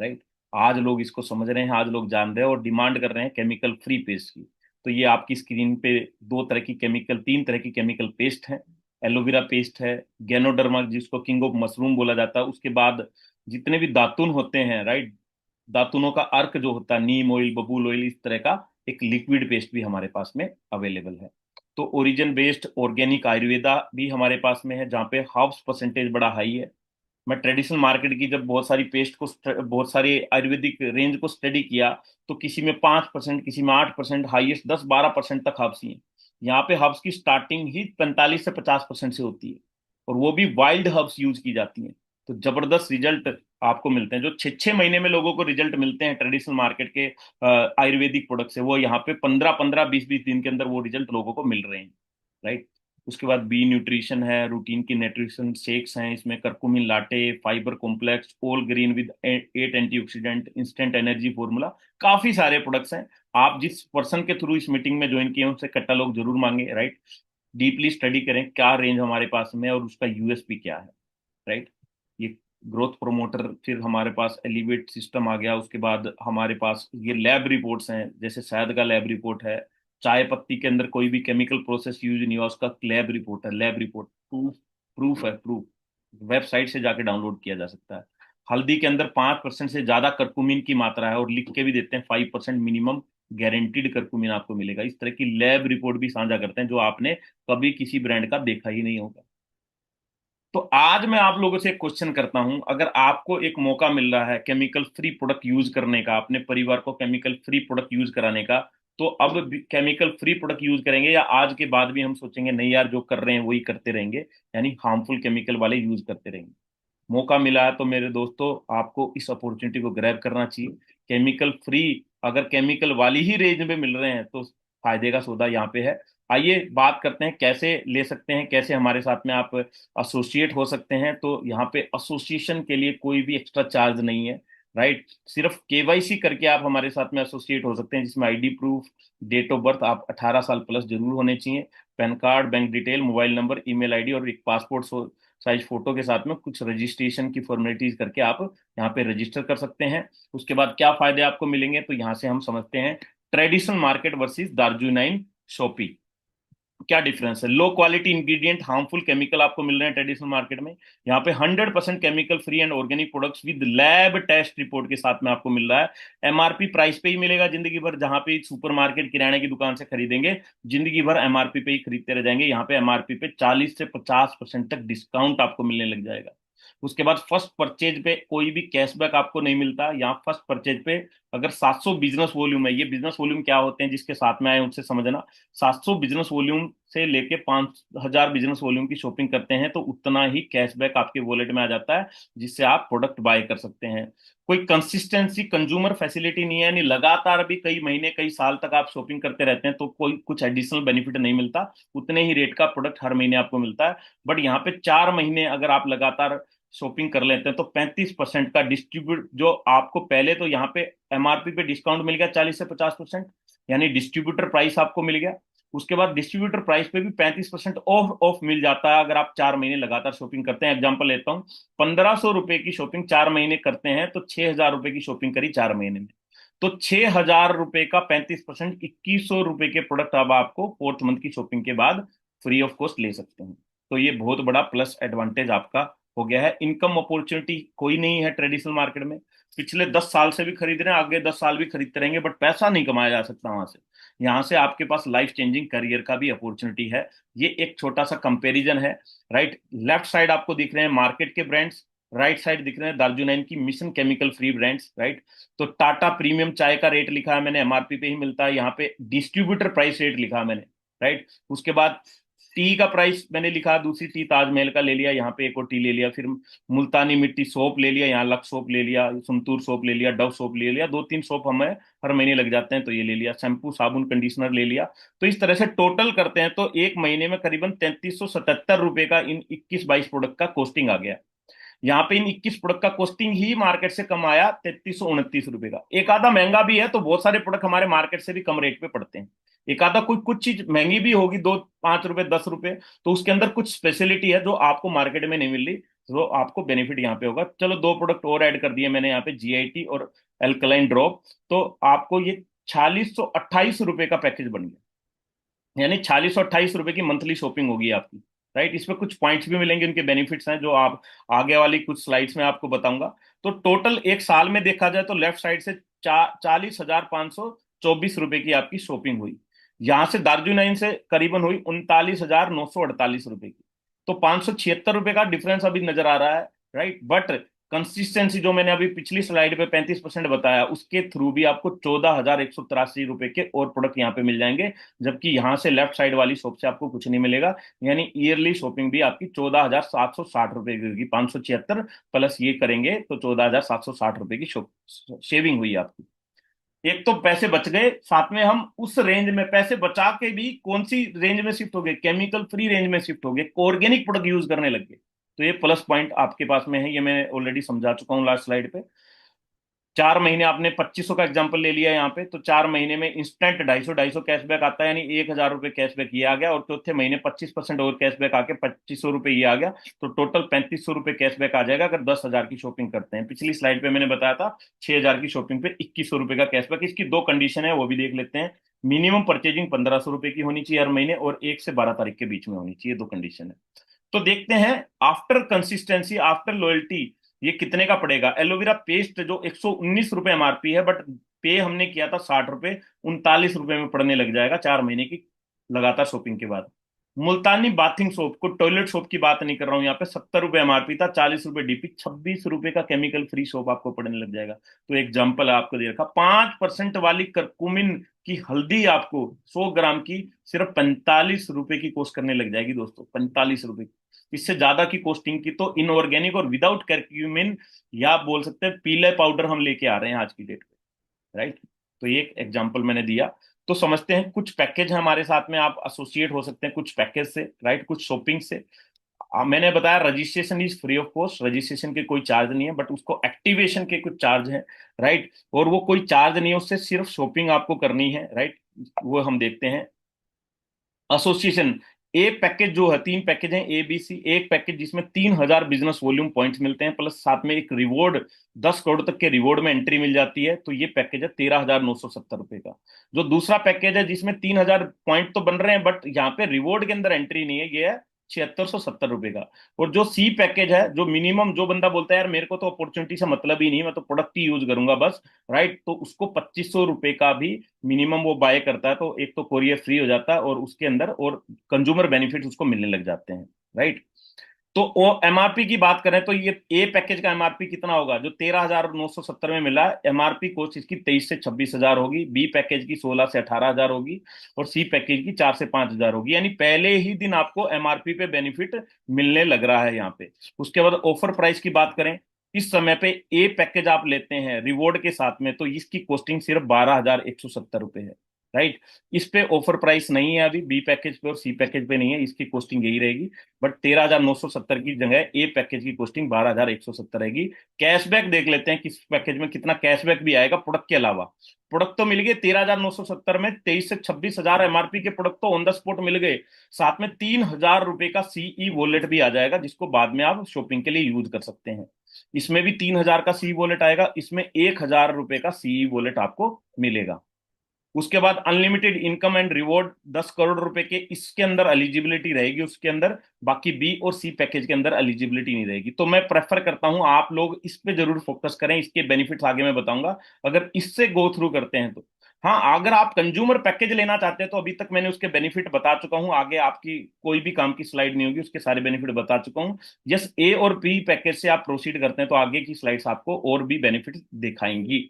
राइट। आज लोग इसको समझ रहे हैं, आज लोग जान रहे हैं और डिमांड कर रहे हैं केमिकल फ्री पेस्ट की। तो ये आपकी स्क्रीन पे 3 तरह की केमिकल पेस्ट है। एलोवेरा पेस्ट है, गैनोडर्मा जिसको किंग ऑफ मशरूम बोला जाता है, उसके बाद जितने भी दातुन होते हैं, राइट, दातुनों का अर्क जो होता है, नीम ऑयल, बबूल ऑयल, इस तरह का एक लिक्विड पेस्ट भी हमारे पास में अवेलेबल है। तो ओरिजिन बेस्ड ऑर्गेनिक आयुर्वेदा भी हमारे पास में है, जहाँ पे हर्ब्स परसेंटेज बड़ा हाई है। मैं ट्रेडिशनल मार्केट की जब बहुत सारी आयुर्वेदिक रेंज को स्टडी किया, तो किसी में 5%, किसी में 8%, हाईएस्ट 10-12% तक हर्ब्स ही हैं। यहाँ पे हर्ब्स की स्टार्टिंग ही 45 से 50% से होती है, और वो भी वाइल्ड हर्ब्स यूज की जाती हैं। तो जबरदस्त रिजल्ट आपको मिलते हैं, जो 6-6 महीने में लोगों को रिजल्ट मिलते हैं ट्रेडिशनल मार्केट के आयुर्वेदिक प्रोडक्ट से, वो यहाँ पे 15-15, 20-20 दिन के अंदर वो रिजल्ट लोगों को मिल रहे हैं, राइट। उसके बाद बी न्यूट्रिशन है, रूटीन की न्यूट्रिशन शेक्स हैं, इसमें curcumin latte, fibre complex, all green with 8 antioxidant, instant energy formula, काफी सारे प्रोडक्ट्स हैं। आप जिस पर्सन के थ्रू इस मीटिंग में ज्वाइन किए उनसे कैटलॉग जरूर मांगे, राइट। डीपली स्टडी करें क्या रेंज हमारे पास में है और उसका यूएसपी क्या है, राइट। ये ग्रोथ प्रोमोटर, फिर हमारे पास एलिवेट सिस्टम आ गया। उसके बाद हमारे पास ये लैब रिपोर्ट्स हैं, जैसे शहद का लैब रिपोर्ट है, चाय पत्ती के अंदर कोई भी केमिकल प्रोसेस यूज नहीं हुआ, उसका लैब रिपोर्ट है, लैब रिपोर्ट प्रूफ, प्रूफ है, प्रूफ, वेबसाइट से जाके डाउनलोड किया जा सकता है। हल्दी के अंदर 5% से ज्यादा करकुमिन की मात्रा है, और लिख के भी देते हैं 5% मिनिमम गारंटीड करकुमिन आपको मिलेगा। इस तरह की लैब रिपोर्ट भी साझा करते हैं, जो आपने कभी किसी ब्रांड का देखा ही नहीं होगा। तो आज मैं आप लोगों से एक क्वेश्चन करता हूं, अगर आपको एक मौका मिल रहा है केमिकल फ्री प्रोडक्ट यूज करने का, अपने परिवार को केमिकल फ्री प्रोडक्ट यूज कराने का, तो अब केमिकल फ्री प्रोडक्ट यूज करेंगे, या आज के बाद भी हम सोचेंगे नहीं यार जो कर रहे हैं वही करते रहेंगे, यानी हार्मफुल केमिकल वाले यूज करते रहेंगे? मौका मिला है तो मेरे दोस्तों आपको इस अपॉर्चुनिटी को ग्रैब करना चाहिए। केमिकल फ्री, अगर केमिकल वाली ही रेंज में मिल रहे हैं तो फायदे का सौदा यहाँ पे है। आइए बात करते हैं कैसे ले सकते हैं, कैसे हमारे साथ में आप एसोसिएट हो सकते हैं। तो यहाँ पे एसोसिएशन के लिए कोई भी एक्स्ट्रा चार्ज नहीं है, राइट। सिर्फ केवाईसी करके आप हमारे साथ में एसोसिएट हो सकते हैं, जिसमें ID proof, date of birth, आप 18 साल प्लस जरूर होने चाहिए, PAN card, bank detail, mobile number, email ID और एक पासपोर्ट साइज फोटो के साथ में कुछ रजिस्ट्रेशन की फॉर्मेलिटीज करके आप यहाँ पे रजिस्टर कर सकते हैं। उसके बाद क्या फायदे आपको मिलेंगे, तो यहाँ से हम समझते हैं ट्रेडिशनल मार्केट वर्सेस दार्जुनाइन शॉपी। क्या डिफरेंस है? Low quality ingredient, harmful chemical आपको मिल रहे हैं ट्रेडिशनल मार्केट में। यहाँ पे 100% chemical free and organic products with lab test report के साथ में आपको मिल रहा है। एमआरपी प्राइस पे ही मिलेगा जिंदगी भर, जहां पे सुपरमार्केट किराने की दुकान से खरीदेंगे जिंदगी भर एमआरपी पे ही खरीदते रह जाएंगे। यहाँ पे एमआरपी पे 40 से 50% तक डिस्काउंट आपको मिलने लग जाएगा। उसके बाद फर्स्ट परचेज पे कोई भी कैशबैक आपको नहीं मिलता। यहाँ फर्स्ट परचेज पे अगर 700 बिजनेस वॉल्यूम है, ये बिजनेस वॉल्यूम क्या होते हैं जिसके साथ में आए उनसे समझना। 700 बिजनेस वॉल्यूम से लेके 5000 बिजनेस वॉल्यूम की शॉपिंग करते हैं तो उतना ही कैशबैक आपके वॉलेट में आ जाता है, जिससे आप प्रोडक्ट बाय कर सकते हैं। कोई कंसिस्टेंसी कंज्यूमर फैसिलिटी नहीं है, यानी लगातार भी कई महीने कई साल तक आप शॉपिंग करते रहते हैं तो कोई कुछ एडिशनल बेनिफिट नहीं मिलता, उतने ही रेट का प्रोडक्ट हर महीने आपको मिलता है। बट यहाँ पे 4 महीने अगर आप लगातार शॉपिंग कर लेते हैं तो 35% का डिस्ट्रीब्यूट, जो आपको पहले तो यहाँ पे एमआरपी पे डिस्काउंट मिल गया 40 से 50%, यानी डिस्ट्रीब्यूटर प्राइस आपको मिल गया। उसके बाद डिस्ट्रीब्यूटर प्राइस पे भी 35% ऑफ ऑफ मिल जाता है अगर आप 4 महीने लगातार शॉपिंग करते हैं। एग्जांपल लेता हूँ, 1500 रुपए की शॉपिंग 4 महीने करते हैं तो 6000 रुपए की शॉपिंग करी 4 महीने में, तो 6000 रुपए का 35%, 2100 रुपए के प्रोडक्ट अब आपको फोर्थ मंथ की शॉपिंग के बाद फ्री ऑफ कॉस्ट ले सकते हैं। तो ये बहुत बड़ा प्लस एडवांटेज आपका हो गया है। इनकम अपॉर्चुनिटी कोई नहीं है ट्रेडिशनल मार्केट में। पिछले 10 साल से भी खरीद रहे हैं, आगे 10 साल भी खरीदते रहेंगे, बट पैसा नहीं कमाया जा सकता वहां से। यहाँ से आपके पास लाइफ चेंजिंग करियर का भी अपॉर्चुनिटी है। ये एक छोटा सा कंपैरिजन है। राइट, लेफ्ट साइड आपको दिख रहे हैं मार्केट के ब्रांड्स, राइट साइड दिख रहे हैं दार्जुनैन की mission chemical free brands. Right, तो टाटा प्रीमियम चाय का रेट लिखा है मैंने, एमआरपी पे ही मिलता है। यहाँ पे डिस्ट्रीब्यूटर प्राइस रेट लिखा है मैंने। राइट, उसके बाद टी का प्राइस मैंने लिखा, दूसरी टी ताजमहल का ले लिया, यहाँ पे एक और टी ले लिया, फिर मुल्तानी मिट्टी सोप ले लिया, यहाँ लक्स सोप ले लिया, संतूर सोप ले लिया, डव सोप ले लिया, 2-3 सोप हमें हर महीने लग जाते हैं तो ये ले लिया, शैम्पू साबुन कंडीशनर ले लिया। तो इस तरह से टोटल करते हैं तो एक महीने में करीबन 3377 रुपए का इन 21-22 प्रोडक्ट का कॉस्टिंग आ गया। यहाँ पे इन 21 प्रोडक्ट का कॉस्टिंग ही मार्केट से कम आया 3329 रुपए का। एक आधा महंगा भी है, तो बहुत सारे प्रोडक्ट हमारे मार्केट से भी कम रेट पे पड़ते हैं। एक आधा कोई कुछ चीज महंगी भी होगी, 2-5 रुपए 10 रुपए, तो उसके अंदर कुछ स्पेशलिटी है जो आपको मार्केट में नहीं मिल रही, तो आपको बेनिफिट यहाँ पे होगा। चलो 2 प्रोडक्ट और ऐड कर दिए मैंने यहाँ पे, जीआईटी और एल्कलाइन ड्रॉप, तो आपको ये 4628 रुपए का पैकेज बन गया, यानी 4628 रुपए की मंथली शॉपिंग होगी आपकी। राइट, इसमें कुछ पॉइंट्स भी मिलेंगे, उनके बेनिफिट्स हैं जो आप आगे वाली कुछ स्लाइड्स में आपको बताऊंगा। तो टोटल एक साल में देखा जाए तो लेफ्ट साइड से 40,524 रुपए की आपकी शॉपिंग हुई। यहां से दार्जुनाइन से करीबन हुई 39,948 रुपए की। तो 576 रुपए का डिफरेंस अभी नजर आ रहा है। राइट, बट कंसिस्टेंसी जो मैंने अभी पिछली स्लाइड पे 35% बताया, उसके थ्रू भी आपको 14,183 रुपए के और प्रोडक्ट यहाँ पे मिल जाएंगे, जबकि यहां से लेफ्ट साइड वाली शॉप से आपको कुछ नहीं मिलेगा। यानी ईयरली शॉपिंग भी आपकी 14,760 रुपए की होगी। 576 प्लस ये करेंगे तो 14,760 रुपए की शॉप शेविंग हुई आपकी। एक तो पैसे बच गए, साथ में हम उस रेंज में पैसे बचा के भी कौन सी रेंज में शिफ्ट हो गए, केमिकल फ्री रेंज में शिफ्ट हो गए, ऑर्गेनिक प्रोडक्ट यूज करने लग गए। तो ये प्लस पॉइंट आपके पास में है, ये मैं ऑलरेडी समझा चुका हूँ लास्ट स्लाइड पे। 4 महीने आपने 2500 का एग्जांपल ले लिया यहाँ पे, तो 4 महीने में इंस्टेंट 250 कैशबैक आता है, यानी 1000 रुपए कैशबैक ये आ गया, और चौथे महीने 25% और कैशबैक आके 2500 रुपए ये आ गया। तो टोटल 3500 रुपए कैशबैक आ जाएगा अगर 10,000 की शॉपिंग करते हैं। पिछली स्लाइड पे मैंने बताया था 6000 की शॉपिंग पे 2100 रुपए का कैशबैक। इसकी दो कंडीशन है, वो भी देख लेते हैं। मिनिमम परचेजिंग 1500 रुपए की होनी चाहिए हर महीने, और 1 से 12 तारीख के बीच में होनी चाहिए, दो कंडीशन है। तो देखते हैं आफ्टर कंसिस्टेंसी आफ्टर लॉयल्टी ये कितने का पड़ेगा। एलोवेरा पेस्ट जो 119 रुपए एमआरपी है, बट पे हमने किया था 60 रुपए, 39 रुपए में पड़ने लग जाएगा 4 महीने की लगातार शॉपिंग के बाद। मुल्तानी बाथिंग सोप को, टॉयलेट सोप की बात नहीं कर रहा हूं यहाँ पे, 70 रुपए एमआरपी था, 40 रुपए डीपी, 26 रुपए का केमिकल फ्री सोप आपको पड़ने लग जाएगा। तो एग्जाम्पल आपको दे रखा, 5% वाली करकुमिन की हल्दी आपको 100 ग्राम की सिर्फ 45 रुपए की कॉस्ट करने लग जाएगी दोस्तों, 45 रुपए। इससे ज्यादा की कॉस्टिंग की तो इनऑर्गेनिक और विदाउट करक्यूमिन, या आप बोल सकते हैं पीले पाउडर हम लेके आ रहे हैं आज की डेट पे। राइट, तो ये एक एग्जांपल मैंने दिया। तो समझते हैं कुछ पैकेज है हमारे साथ में, आप एसोसिएट हो सकते हैं कुछ पैकेज से। राइट, कुछ शॉपिंग से। मैंने बताया registration is free of cost, registration के कोई चार्ज नहीं है, बट उसको एक्टिवेशन के कुछ चार्ज है। राइट, और वो कोई चार्ज नहीं है, उससे सिर्फ शॉपिंग आपको करनी है। राइट, वो हम देखते हैं। एसोसिएशन ए पैकेज जो है, 3 पैकेज हैं ए बी सी। एक पैकेज जिसमें 3,000 बिजनेस वॉल्यूम पॉइंट्स मिलते हैं, प्लस साथ में एक रिवॉर्ड, 10 करोड़ तक के रिवॉर्ड में एंट्री मिल जाती है, तो ये पैकेज है 13,970 रुपए का। जो दूसरा पैकेज है जिसमें 3,000 पॉइंट तो बन रहे हैं, बट यहाँ पे रिवॉर्ड के अंदर एंट्री नहीं है, ये है 7,670 रुपए का। और जो सी पैकेज है, जो मिनिमम, जो बंदा बोलता है यार मेरे को तो अपॉर्चुनिटी से मतलब ही नहीं, मैं तो प्रोडक्ट ही यूज करूंगा बस, राइट, तो उसको 2,500 रुपए का भी मिनिमम वो बाय करता है, तो एक तो कोरियर फ्री हो जाता है और उसके अंदर और कंज्यूमर बेनिफिट उसको मिलने लग जाते हैं, राइट। तो वो एमआरपी की बात करें तो ये ए पैकेज का एमआरपी कितना होगा, जो 13,970 में मिला, एमआरपी कोस्ट इसकी 23 से 26 हजार होगी, बी पैकेज की 16 से 18 हजार होगी, और सी पैकेज की 4 से 5 हजार होगी। यानी पहले ही दिन आपको एमआरपी पे बेनिफिट मिलने लग रहा है यहाँ पे। उसके बाद ऑफर प्राइस की बात करें, इस समय पे ए पैकेज आप लेते हैं रिवॉर्ड के साथ में, तो इसकी कॉस्टिंग सिर्फ 12,170 रुपए है, राइट। इस पे ऑफर प्राइस नहीं है अभी, बी पैकेज पे और सी पैकेज पे नहीं है, इसकी कॉस्टिंग यही रहेगी। बट 13,970 की जगह ए पैकेज की कॉस्टिंग 12,170 रहेगी। कैशबैक देख लेते हैं किस पैकेज में कितना कैशबैक भी आएगा प्रोडक्ट के अलावा। प्रोडक्ट तो मिल गए 13,970 में, 23 से 26 हजार एमआरपी के प्रोडक्ट तो ऑन द स्पॉट मिल गए, साथ में 3,000 रुपए का सीई वॉलेट भी आ जाएगा, जिसको बाद में आप शॉपिंग के लिए यूज कर सकते हैं। इसमें भी 3,000 का सी वॉलेट आएगा, इसमें 1,000 रुपए का सीई वॉलेट आपको मिलेगा। उसके बाद unlimited income and reward 10 crore रुपए के, इसके अंदर एलिजिबिलिटी रहेगी उसके अंदर, बाकी बी और सी पैकेज के अंदर एलिजिबिलिटी नहीं रहेगी। तो मैं प्रेफर करता हूं आप लोग इस पे जरूर फोकस करें, इसके बेनिफिट्स आगे मैं बताऊंगा अगर इससे गो थ्रू करते हैं तो। हाँ, अगर आप कंज्यूमर पैकेज लेना चाहते हैं तो अभी तक मैंने उसके बेनिफिट बता चुका हूं, आगे आपकी कोई भी काम की स्लाइड नहीं होगी, उसके सारे बेनिफिट बता चुका हूं। यस, ए और बी पैकेज से आप प्रोसीड करते हैं तो आगे की स्लाइड्स आपको और भी बेनिफिट दिखाएंगी।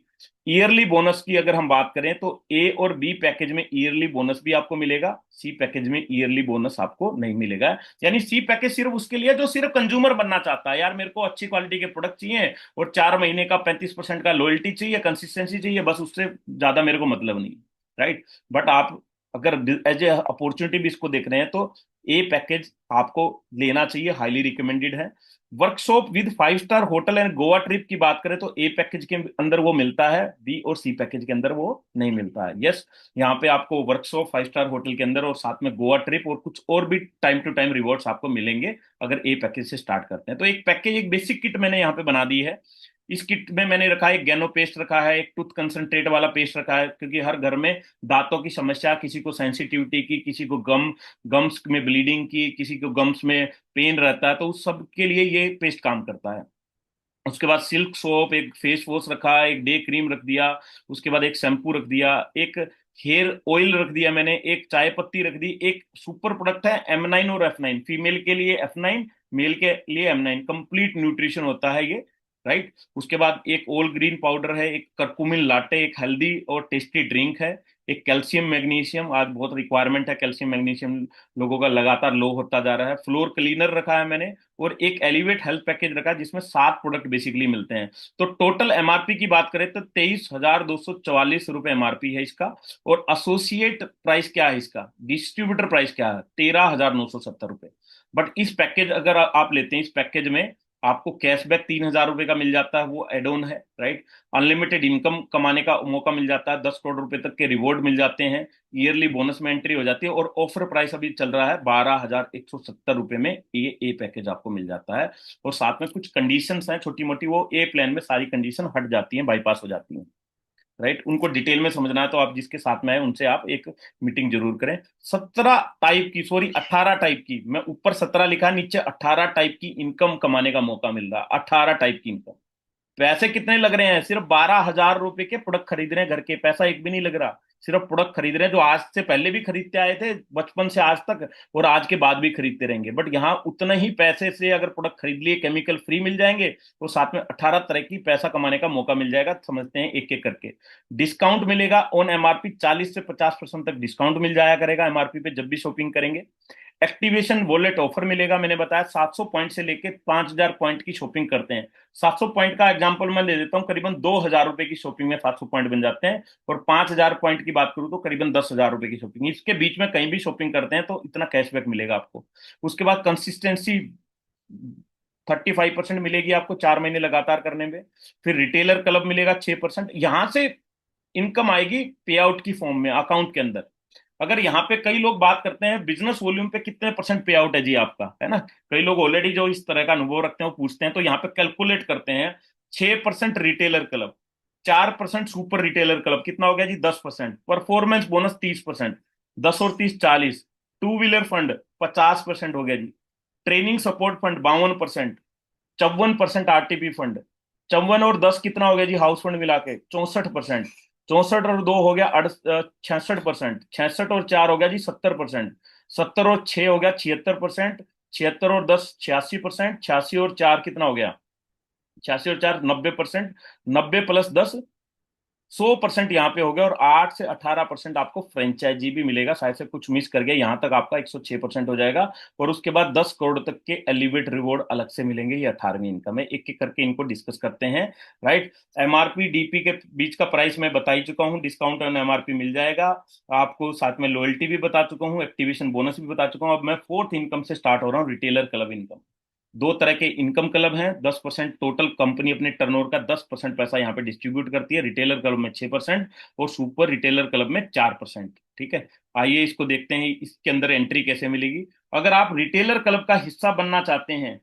ईयरली बोनस की अगर हम बात करें तो ए और बी पैकेज में ईयरली बोनस भी आपको मिलेगा, सी पैकेज में ईयरली बोनस आपको नहीं मिलेगा। यानी सी पैकेज सिर्फ उसके लिए जो सिर्फ कंज्यूमर बनना चाहता है, यार मेरे को अच्छी क्वालिटी के प्रोडक्ट चाहिए और 4 महीने का 35% का लॉयल्टी चाहिए, कंसिस्टेंसी चाहिए, बस उससे ज्यादा मेरे को मतलब नहीं, राइट। बट आप अगर एज ए अपॉर्चुनिटी भी इसको देख रहे हैं तो ए पैकेज आपको लेना चाहिए, हाईली रिकमेंडेड है। Workshop with 5 star hotel and Goa trip की बात करें तो ए पैकेज के अंदर वो मिलता है, बी और सी पैकेज के अंदर वो नहीं मिलता है। यस, यहाँ पे आपको वर्कशॉप 5 स्टार होटल के अंदर और साथ में गोवा ट्रिप और कुछ और भी टाइम टू टाइम रिवॉर्ड्स आपको मिलेंगे अगर ए पैकेज से स्टार्ट करते हैं। तो एक पैकेज, एक बेसिक किट मैंने यहाँ पे बना दी है। इस किट में मैंने रखा है एक गैनो पेस्ट रखा है, एक टूथ कंसंट्रेट वाला पेस्ट रखा है, क्योंकि हर घर में दांतों की समस्या, किसी को सेंसिटिविटी की, किसी को गम्स में ब्लीडिंग की, किसी को गम्स में पेन रहता है, तो उस सब के लिए ये पेस्ट काम करता है। उसके बाद सिल्क सोप, एक फेस वॉश रखा, एक डे क्रीम रख दिया, उसके बाद एक शैम्पू रख दिया, एक हेयर ऑयल रख दिया मैंने, एक चाय पत्ती रख दी, एक सुपर प्रोडक्ट है M9 और F9, फीमेल के लिए F9, मेल के लिए M9, कंप्लीट न्यूट्रिशन होता है ये, राइट। उसके बाद एक ऑल ग्रीन पाउडर है, एक करकुमिन लाटे, एक हेल्दी और टेस्टी ड्रिंक है, एक कैल्शियम मैग्नीशियम, आज बहुत रिक्वायरमेंट है कैल्शियम मैग्नीशियम, लोगों का लगातार लो होता जा रहा है, फ्लोर क्लीनर रखा है मैंने, और एक एलिवेट हेल्थ पैकेज रखा है जिसमें 7 प्रोडक्ट बेसिकली मिलते हैं। तो टोटल एमआरपी की बात करें तो 23,244 रुपए एमआरपी है इसका, और एसोसिएट प्राइस क्या है इसका, डिस्ट्रीब्यूटर प्राइस क्या है, 13,970 रुपए। बट इस पैकेज अगर आप लेते हैं, इस पैकेज में आपको कैशबैक 3,000 रुपए का मिल जाता है, वो एड ऑन है, राइट। अनलिमिटेड इनकम कमाने का मौका मिल जाता है, 10 करोड़ रुपए तक के रिवॉर्ड मिल जाते हैं, ईयरली बोनस में एंट्री हो जाती है, और ऑफर प्राइस अभी चल रहा है 12,170 रुपए में ये ए पैकेज आपको मिल जाता है। और साथ में कुछ कंडीशंस हैं छोटी मोटी, वो ए प्लान में सारी कंडीशन हट जाती हैं, बाईपास हो जाती हैं, राइट। उनको डिटेल में समझना है तो आप जिसके साथ में आए उनसे आप एक मीटिंग जरूर करें। 17 टाइप की, सॉरी 18 टाइप की, मैं ऊपर 17 लिखा, नीचे 18 टाइप की इनकम कमाने का मौका मिल रहा है, 18 टाइप की इनकम। पैसे कितने लग रहे हैं, सिर्फ 12,000 रुपए के प्रोडक्ट खरीद रहे हैं घर के, पैसा एक भी नहीं लग रहा, सिर्फ प्रोडक्ट खरीद रहे हैं जो आज से पहले भी खरीदते आए थे बचपन से आज तक, और आज के बाद भी खरीदते रहेंगे। बट यहाँ उतने ही पैसे से अगर प्रोडक्ट खरीद लिए, केमिकल फ्री मिल जाएंगे, और साथ में 18 तरह की पैसा कमाने का मौका मिल जाएगा। समझते हैं एक एक करके। डिस्काउंट मिलेगा ऑन एमआरपी, 40 से 50% तक डिस्काउंट मिल जाया करेगा एमआरपी पे जब भी शॉपिंग करेंगे। एक्टिवेशन वॉलेट ऑफर मिलेगा, मैंने बताया 700 पॉइंट से लेके 5,000 पॉइंट की शॉपिंग करते हैं। 700 पॉइंट का एग्जांपल मैं दे देता हूँ, करीबन 2,000 रुपए की शॉपिंग में 700 पॉइंट बन जाते हैं, और 5,000 पॉइंट की बात करूँ तो करीबन 10,000 रुपए की शॉपिंग। इसके बीच में कहीं भी शॉपिंग करते हैं तो इतना कैशबैक मिलेगा आपको। उसके बाद कंसिस्टेंसी 35% मिलेगी आपको 4 महीने लगातार करने में। फिर रिटेलर क्लब मिलेगा 6%, यहां से इनकम आएगी पे आउट की फॉर्म में अकाउंट के अंदर। अगर यहाँ पे कई लोग बात करते हैं बिजनेस वॉल्यूम पे कितने परसेंट पे आउट है जी आपका, है ना, कई लोग ऑलरेडी जो इस तरह का अनुभव रखते हैं वो पूछते हैं, तो यहाँ पे कैलकुलेट करते हैं। 6% retailer club, 4% super retailer club, कितना हो गया जी 10%, परफॉर्मेंस बोनस 30%, 10 और 30 40, टू व्हीलर फंड 50% हो गया जी, training support fund 52%, 54% RTP fund, 54 और 10 कितना हो गया जी हाउस फंड मिला के 64%, 64 और 2 हो गया 66%, 66 और 4 हो गया जी 70%, 70 और 6 हो गया 76%, 76 और 10 86%, 86 और 4 कितना हो गया, 86 और 4 90%, 90 + 10 100% यहाँ पे हो गया, और 8 से 18% आपको फ्रेंचाइजी भी मिलेगा, शायद से कुछ मिस कर गया, यहाँ तक आपका 106% हो जाएगा। और उसके बाद 10 करोड़ तक के एलिवेट रिवॉर्ड अलग से मिलेंगे, ये 18वीं इनकम है। एक एक करके इनको डिस्कस करते हैं, राइट। एमआरपी डीपी के बीच का प्राइस मैं बता ही चुका हूँ, डिस्काउंट ऑन एमआरपी मिल जाएगा आपको, साथ में लॉयल्टी भी बता चुका हूँ, एक्टिवेशन बोनस भी बता चुका हूँ। अब मैं फोर्थ इनकम से स्टार्ट हो रहा हूँ, रिटेलर क्लब इनकम। दो तरह के इनकम क्लब हैं, 10% टोटल कंपनी अपने टर्नओवर का 10% पैसा यहाँ पे डिस्ट्रीब्यूट करती है, रिटेलर क्लब में 6% और सुपर रिटेलर क्लब में 4%। ठीक है, आइए इसको देखते हैं इसके अंदर एंट्री कैसे मिलेगी। अगर आप रिटेलर क्लब का हिस्सा बनना चाहते हैं,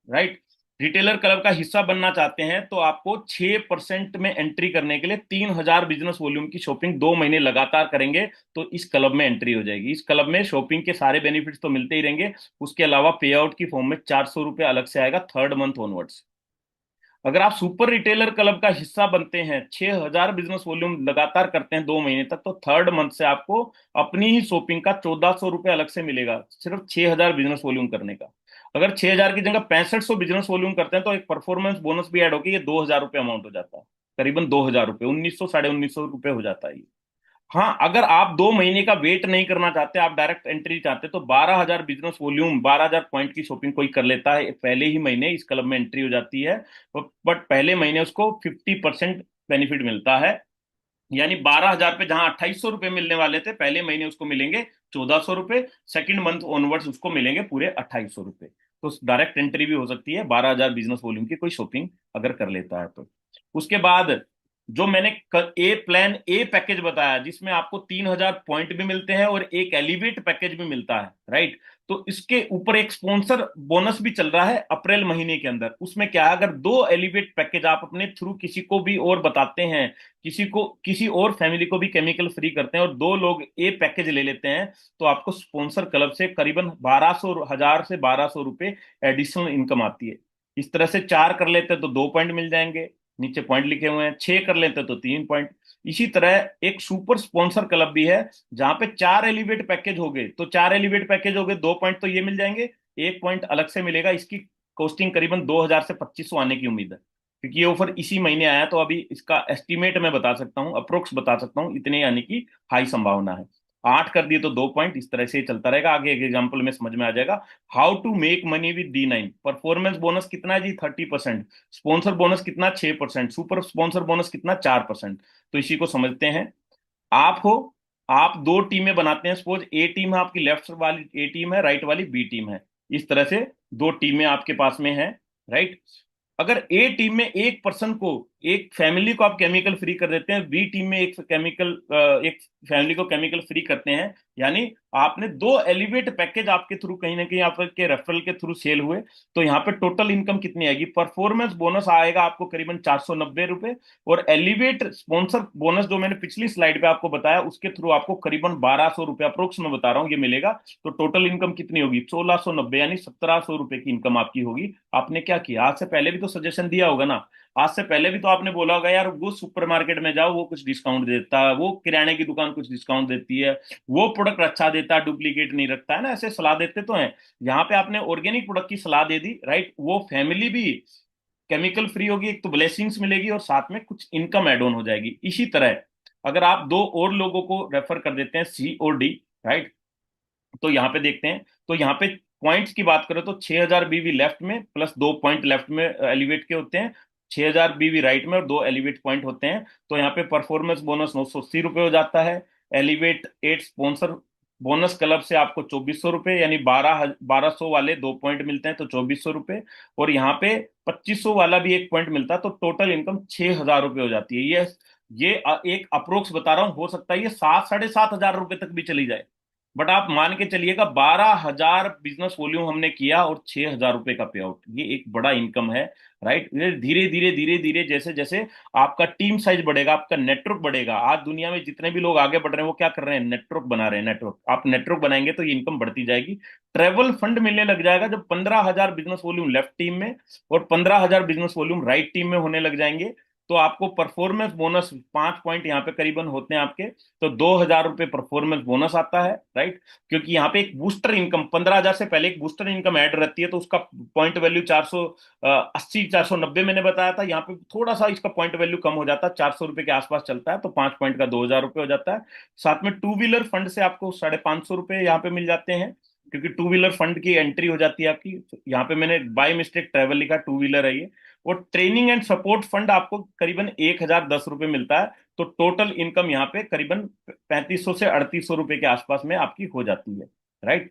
राइट, रिटेलर क्लब का हिस्सा बनना चाहते हैं, तो आपको 6% में एंट्री करने के लिए 3,000 बिजनेस वॉल्यूम की शॉपिंग 2 महीने लगातार करेंगे तो इस क्लब में एंट्री हो जाएगी। इस क्लब में शॉपिंग के सारे बेनिफिट्स तो मिलते ही रहेंगे, उसके अलावा पे आउट की फॉर्म में 400 रुपये अलग से आएगा थर्ड मंथ ऑनवर्ड्स। अगर आप सुपर रिटेलर क्लब का हिस्सा बनते हैं, 6,000 बिजनेस वॉल्यूम लगातार करते हैं 2 महीने तक, तो थर्ड मंथ से आपको अपनी ही शॉपिंग का 1,400 रुपये अलग से मिलेगा, सिर्फ 6,000 बिजनेस वॉल्यूम करने का। अगर 6,000 की जगह 6500 बिजनेस वॉल्यूम करते हैं तो एक परफॉर्मेंस बोनस भी ऐड होकर ये 2,000 रुपये अमाउंट हो जाता है, करीबन 2,000 रुपये, 1,900 1,950 रुपये हो जाता है ये। हाँ, अगर आप 2 महीने का वेट नहीं करना चाहते, आप डायरेक्ट एंट्री चाहते, तो 12,000 बिजनेस वॉल्यूम, 12,000 पॉइंट की शॉपिंग कोई कर लेता है, पहले ही महीने इस क्लब में एंट्री हो जाती है। बट पहले महीने उसको 50% बेनिफिट मिलता है, यानी 12,000 पे जहां 2,800 रुपये मिलने वाले थे, पहले महीने उसको मिलेंगे 1,400 रुपये, सेकंड मंथ ऑनवर्ड्स उसको मिलेंगे पूरे 2,800 रुपये। तो डायरेक्ट एंट्री भी हो सकती है 12,000 बिजनेस वॉल्यूम की कोई शॉपिंग अगर कर लेता है तो। उसके बाद जो मैंने ए प्लान ए पैकेज बताया, जिसमें आपको 3,000 पॉइंट भी मिलते हैं और एक एलिवेट पैकेज भी मिलता है, राइट। तो इसके ऊपर एक स्पॉन्सर बोनस भी चल रहा है अप्रैल महीने के अंदर। उसमें क्या है, अगर 2 एलिवेट पैकेज आप अपने थ्रू किसी को भी और बताते हैं, किसी को, किसी और फैमिली को भी केमिकल फ्री करते हैं, और 2 लोग ए पैकेज ले लेते हैं, तो आपको स्पॉन्सर क्लब से करीबन 1,200 से 1,200 रुपये एडिशनल इनकम आती है। इस तरह से 4 कर लेते हैं तो 2 पॉइंट मिल जाएंगे, नीचे पॉइंट लिखे हुए हैं, 6 कर लेते हैं तो 3 पॉइंट। इसी तरह एक सुपर स्पॉन्सर क्लब भी है, जहां पे 4 एलिवेट पैकेज हो गए, तो 4 एलिवेट पैकेज हो गए, 2 पॉइंट तो ये मिल जाएंगे, 1 पॉइंट अलग से मिलेगा। इसकी कॉस्टिंग करीबन 2,000 से 2,500 आने की उम्मीद है, क्योंकि ये ऑफर इसी महीने आया, तो अभी इसका एस्टिमेट मैं बता सकता हूँ, अप्रोक्स बता सकता हूँ, इतने आने की हाई संभावना है। 8 कर दिए तो 2 पॉइंट, इस तरह से ही चलता रहेगा। आगे एक एग्जाम्पल में समझ में आ जाएगा। How to make money with D9। Performance bonus कितना है जी 30%, स्पॉन्सर बोनस कितना 6%, सुपर स्पॉन्सर बोनस कितना 4%। तो इसी को समझते हैं। आप हो, आप 2 टीमें बनाते हैं, सपोज ए टीम है आपकी, लेफ्ट वाली ए टीम है, राइट वाली बी टीम है, इस तरह से 2 टीमें आपके पास में है, राइट। अगर ए टीम में एक पर्सन को, एक फैमिली को आप केमिकल फ्री कर देते हैं, बी टीम में एक फैमिली को केमिकल फ्री करते हैं, यानी आपने 2 एलिवेट पैकेज आपके थ्रू कहीं ना कहीं आपके रेफरल के थ्रू सेल हुए, तो यहाँ पे टोटल इनकम कितनी आएगी, परफॉर्मेंस बोनस आएगा आपको करीबन 490 रुपये, और एलिवेट स्पॉन्सर बोनस जो मैंने पिछली स्लाइड पे आपको बताया, उसके थ्रू आपको करीबन 1,200 रुपये अप्रोक्स में बता रहा हूँ ये मिलेगा। तो टोटल इनकम कितनी होगी 1,690, यानी 1,700 रुपये की इनकम आपकी होगी। आपने क्या किया, आज से पहले भी तो सजेशन दिया होगा ना, आज से पहले भी तो आपने बोला होगा यार वो सुपरमार्केट में जाओ, वो कुछ डिस्काउंट देता है, वो किराने की दुकान कुछ डिस्काउंट देती है, वो प्रोडक्ट अच्छा देता है, डुप्लीकेट नहीं रखता है ना, ऐसे सलाह देते तो हैं। यहाँ पे आपने ऑर्गेनिक प्रोडक्ट की सलाह दे दी, राइट। वो फैमिली भी केमिकल फ्री होगी, एक तो ब्लेसिंग्स मिलेगी और साथ में कुछ इनकम एड ऑन हो जाएगी। इसी तरह अगर आप 2 और लोगों को रेफर कर देते हैं, C और D, राइट, तो यहाँ पे देखते हैं, तो यहाँ पे पॉइंट्स की बात करें तो 6,000 बीवी लेफ्ट में प्लस 2 पॉइंट लेफ्ट में एलिवेट के होते हैं, 6,000 बीवी राइट में और 2 एलिवेट पॉइंट होते हैं। तो यहाँ पे परफॉर्मेंस बोनस 980 रुपये हो जाता है। एलिवेट 8 स्पॉन्सर बोनस क्लब से आपको 2,400 रुपये, यानी 1200 वाले 2 पॉइंट मिलते हैं तो 2,400 रुपये, और यहाँ पे 2,500 वाला भी 1 पॉइंट मिलता है, तो टोटल इनकम 6,000 रुपये हो जाती है। ये ये एक अप्रोक्स बता रहा हूं, हो सकता है ये 7 साढ़े 7 हजार रुपए तक भी चली जाए। बट आप मान के चलिएगा 12 हजार बिजनेस वॉल्यूम हमने किया और 6 हजार रुपए का पे आउट, ये एक बड़ा इनकम है। राइट, धीरे धीरे धीरे धीरे जैसे जैसे आपका टीम साइज बढ़ेगा, आपका नेटवर्क बढ़ेगा। आज दुनिया में जितने भी लोग आगे बढ़ रहे हैं वो क्या कर रहे हैं, नेटवर्क बना रहे हैं। नेटवर्क, आप नेटवर्क बनाएंगे तो ये इनकम बढ़ती जाएगी। ट्रेवल फंड मिलने लग जाएगा जब 15 हजार बिजनेस वॉल्यूम लेफ्ट टीम में और 15 हजार बिजनेस वॉल्यूम राइट टीम में होने लग जाएंगे। तो आपको परफॉर्मेंस बोनस 5 पॉइंट यहाँ पे करीबन होते हैं आपके, तो 2 हजार रुपये परफॉर्मेंस बोनस आता है। राइट, क्योंकि यहाँ पे एक बूस्टर इनकम 15 हजार से पहले एक बूस्टर इनकम ऐड रहती है, तो उसका पॉइंट वैल्यू 480 490 मैंने बताया था। यहाँ पे थोड़ा सा इसका पॉइंट वैल्यू कम हो जाता है, 400 रुपए के आसपास चलता है, तो 5 पॉइंट का 2 हजार रुपये हो जाता है। साथ में टू व्हीलर फंड से आपको 550 रुपये यहाँ पे मिल जाते हैं, क्योंकि टू व्हीलर फंड की एंट्री हो जाती है आपकी। यहाँ पे मैंने बाय मिस्टेक ट्रेवल लिखा, टू व्हीलर है ये। और ट्रेनिंग एंड सपोर्ट फंड आपको करीबन 1,010 रुपये मिलता है। तो टोटल इनकम यहाँ पे करीबन 3500 से 3800 रुपए के आसपास में आपकी हो जाती है। राइट,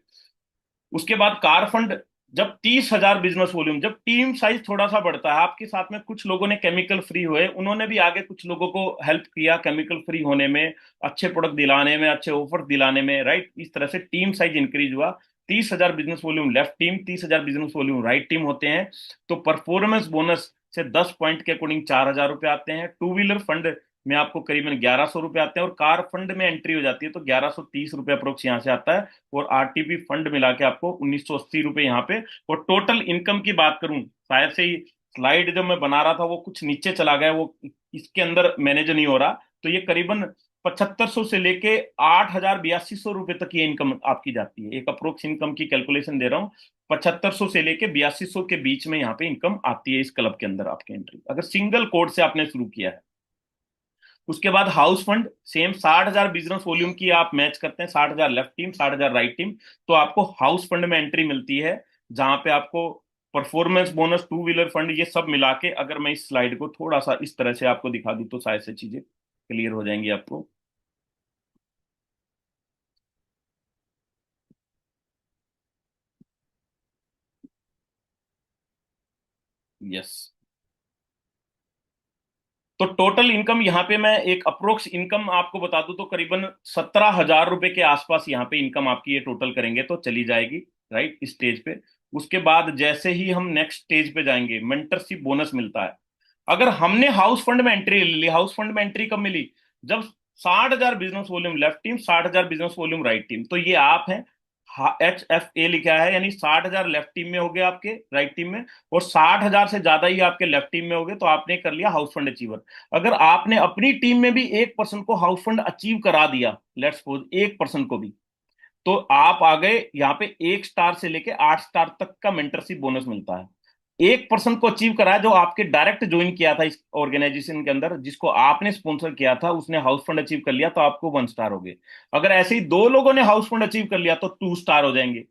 उसके बाद कार फंड, जब 30 हजार बिजनेस वॉल्यूम, जब टीम साइज थोड़ा सा बढ़ता है, आपके साथ में कुछ लोगों ने केमिकल फ्री हुए, उन्होंने भी आगे कुछ लोगों को हेल्प किया केमिकल फ्री होने में, अच्छे प्रोडक्ट दिलाने में, अच्छे ऑफर दिलाने में। राइट, इस तरह से टीम साइज इंक्रीज हुआ। 30 हजार बिजनेस वॉल्यूम लेफ्ट टीम, 30 हजार बिजनेस वॉल्यूम राइट टीम होते हैं। तो परफॉर्मेंस बोनस से 10 पॉइंट के अकॉर्डिंग 4 हजार रुपये आते हैं। टू व्हीलर फंड में आपको करीबन 1100 रुपये आते हैं, और कार फंड में एंट्री हो जाती है तो 1130 रुपये अप्रोक्स यहाँ से आता है। और आरटीपी फंड मिला के आपको 1980 रुपये यहाँ पे। और टोटल इनकम की बात करूं, शायद से ही स्लाइड जब मैं बना रहा था वो कुछ नीचे चला गया, वो इसके अंदर मैनेज नहीं हो रहा। तो ये करीबन 7500 से लेके 8,000 8200 रुपये तक ये इनकम आपकी जाती है। एक अप्रोक्स इनकम की कैलकुलेशन दे रहा हूँ, 7500 से लेके 8200 के बीच में यहाँ पे इनकम आती है इस क्लब के अंदर आपकी एंट्री, अगर सिंगल कोड से आपने शुरू किया है। उसके बाद हाउस फंड सेम 60 हजार बिजनेस वॉल्यूम की आप मैच करते हैं, 60 हजार लेफ्ट टीम 60 हजार राइट टीम, तो आपको हाउस फंड में एंट्री मिलती है, जहां पे आपको performance bonus, two wheeler fund, ये सब मिला के, अगर मैं इस स्लाइड को थोड़ा सा इस तरह से आपको दिखा दूं तो शायद से चीजें क्लियर हो जाएंगी आपको। यस, तो टोटल इनकम यहाँ पे मैं एक अप्रोक्स इनकम आपको बता दूं तो करीबन 17 हजार रुपए के आसपास यहाँ पे इनकम आपकी ये टोटल करेंगे तो चली जाएगी। राइट, इस स्टेज पे। उसके बाद जैसे ही हम नेक्स्ट स्टेज पे जाएंगे, मेंटरशिप बोनस मिलता है। अगर हमने हाउस फंड में एंट्री ले ली, हाउस फंड में एंट्री कब मिली, जब 60 हजार बिजनेस वॉल्यूम लेफ्ट टीम 60 हजार बिजनेस वॉल्यूम राइट टीम, तो ये आप हैं, HFA लिखा है, यानी 60 हजार लेफ्ट टीम में हो गए आपके, राइट टीम में, और 60 हजार से ज्यादा ही आपके लेफ्ट टीम में हो गए, तो आपने कर लिया हाउस फंड अचीवर। अगर आपने अपनी टीम में भी 1 पर्सन को हाउस फंड अचीव करा दिया, लेट्स सपोज 1 पर्सन को भी, तो आप आ गए यहाँ पे 1 स्टार से लेके 8 स्टार तक का मेंटरशिप बोनस मिलता है। 1 पर्सन को अचीव करा जो आपके डायरेक्ट ज्वाइन किया था इस ऑर्गेनाइजेशन के अंदर, जिसको आपने स्पॉन्सर किया था, उसने हाउस फंड अचीव कर लिया तो आपको 1 स्टार हो गए। अगर ऐसे ही 2 लोगों ने हाउस फंड अचीव कर लिया तो 2 स्टार हो जाएंगे।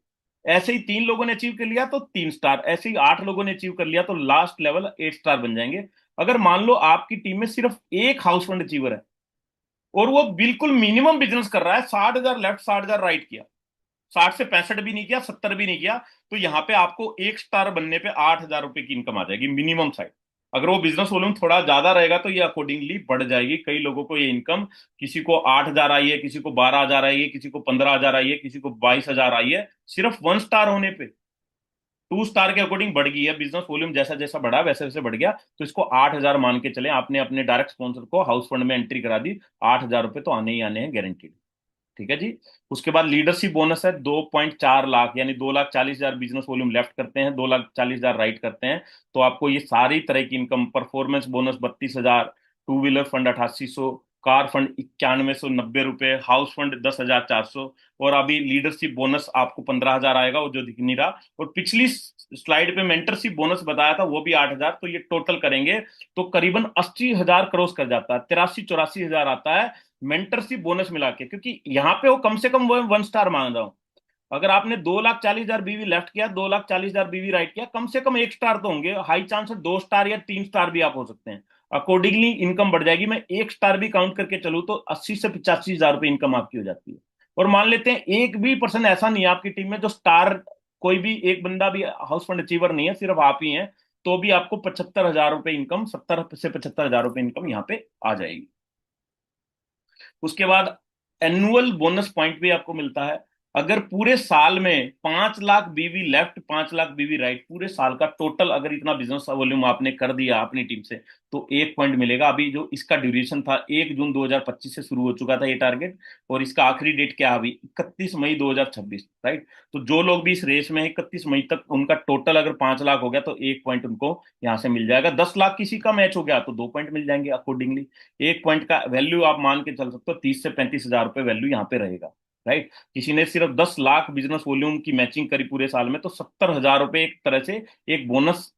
ऐसे ही 3 लोगों ने अचीव कर लिया तो 3 स्टार, ऐसे ही 8 लोगों ने अचीव कर लिया तो लास्ट लेवल 8 स्टार बन जाएंगे। अगर मान लो आपकी टीम में सिर्फ एक हाउस फंड अचीवर है और वो बिल्कुल मिनिमम बिजनेस कर रहा है, 60 हजार लेफ्ट 60 हजार राइट किया, 60 से 65 भी नहीं किया, 70 भी नहीं किया, तो यहाँ पे आपको 1 स्टार बनने पे 8 हजार रुपए की इनकम आ जाएगी मिनिमम साइड। अगर वो बिजनेस वॉल्यूम थोड़ा ज्यादा रहेगा तो ये अकॉर्डिंगली बढ़ जाएगी। कई लोगों को ये इनकम, किसी को 8 हजार आई है, किसी को 12 हजार आई है, किसी को 15 हजार आई है, किसी को 22 हजार आई है, सिर्फ 1 स्टार होने पे। 2 स्टार के अकॉर्डिंग बढ़ गई है बिजनेस वॉल्यूम, जैसा जैसा बढ़ा वैसे वैसे बढ़ गया, तो इसको 8 हजार मान के चले। आपने अपने डायरेक्ट स्पॉन्सर को हाउस फंड में एंट्री करा दी, 8 हजार रुपए तो आने ही आने हैं, गारंटीड। ठीक है जी। उसके बाद लीडरशिप बोनस है 2.4 लाख, यानी 2,40,000 बिजनेस वॉल्यूम लेफ्ट करते हैं, 2,40,000 राइट करते हैं, तो आपको ये सारी तरह की income, performance bonus 32,000, two wheeler fund 8800, car fund 9190 रुपए, हाउस फंड 10,400, और अभी लीडरशिप बोनस आपको 15 हजार आएगा, वो जो दिख नहीं रहा। और पिछली स्लाइड पे मेंटरशिप बोनस बताया था वो भी 8 हजार, तो ये टोटल करेंगे तो करीबन 80 हजार क्रॉस कर जाता है, 83-84 हजार आता है मेंटरशिप बोनस मिला के। क्योंकि यहाँ पे वो कम से कम वो 1 स्टार मांग रहा हूं। अगर आपने 2,40,000 बीवी लेफ्ट किया, 2,40,000 बीवी राइट किया, कम से कम 1 स्टार तो होंगे, हाई चांस है 2 स्टार या 3 स्टार भी आप हो सकते हैं। अकॉर्डिंगली इनकम बढ़ जाएगी। मैं 1 स्टार भी काउंट करके चलूँ तो 80 से 85 हजार रुपए इनकम आपकी हो जाती है। और मान लेते हैं एक भी पर्सन ऐसा नहीं है आपकी टीम में जो स्टार, कोई भी एक बंदा भी हाउस फंड अचीवर नहीं है, सिर्फ आप ही हैं, तो भी आपको 75 हजार रुपए इनकम, 70 से 75 हजार रुपए इनकम यहाँ पे आ जाएगी। उसके बाद एनुअल बोनस पॉइंट भी आपको मिलता है। अगर पूरे साल में 5 लाख बीवी लेफ्ट, 5 लाख बीवी राइट, पूरे साल का टोटल अगर इतना बिजनेस वॉल्यूम आपने कर दिया अपनी टीम से, तो 1 पॉइंट मिलेगा। अभी जो इसका ड्यूरेशन था, 1 जून 2025 से शुरू हो चुका था ये टारगेट, और इसका आखिरी डेट क्या है अभी, 31 मई 2026, राइट। तो जो लोग भी इस रेस में है, 31 मई तक उनका टोटल अगर 5 लाख हो गया तो 1 पॉइंट उनको यहाँ से मिल जाएगा। 10 लाख किसी का मैच हो गया तो 2 पॉइंट मिल जाएंगे अकॉर्डिंगली। 1 पॉइंट का वैल्यू आप मान के चल सकते हो, 30 से 35 हजार रुपए वैल्यू यहाँ पे रहेगा, राइट। किसी ने सिर्फ 10 लाख बिजनेस वॉल्यूम की मैचिंग करी पूरे साल में, तो 70 हजार रुपए एक तरह से एक बोनस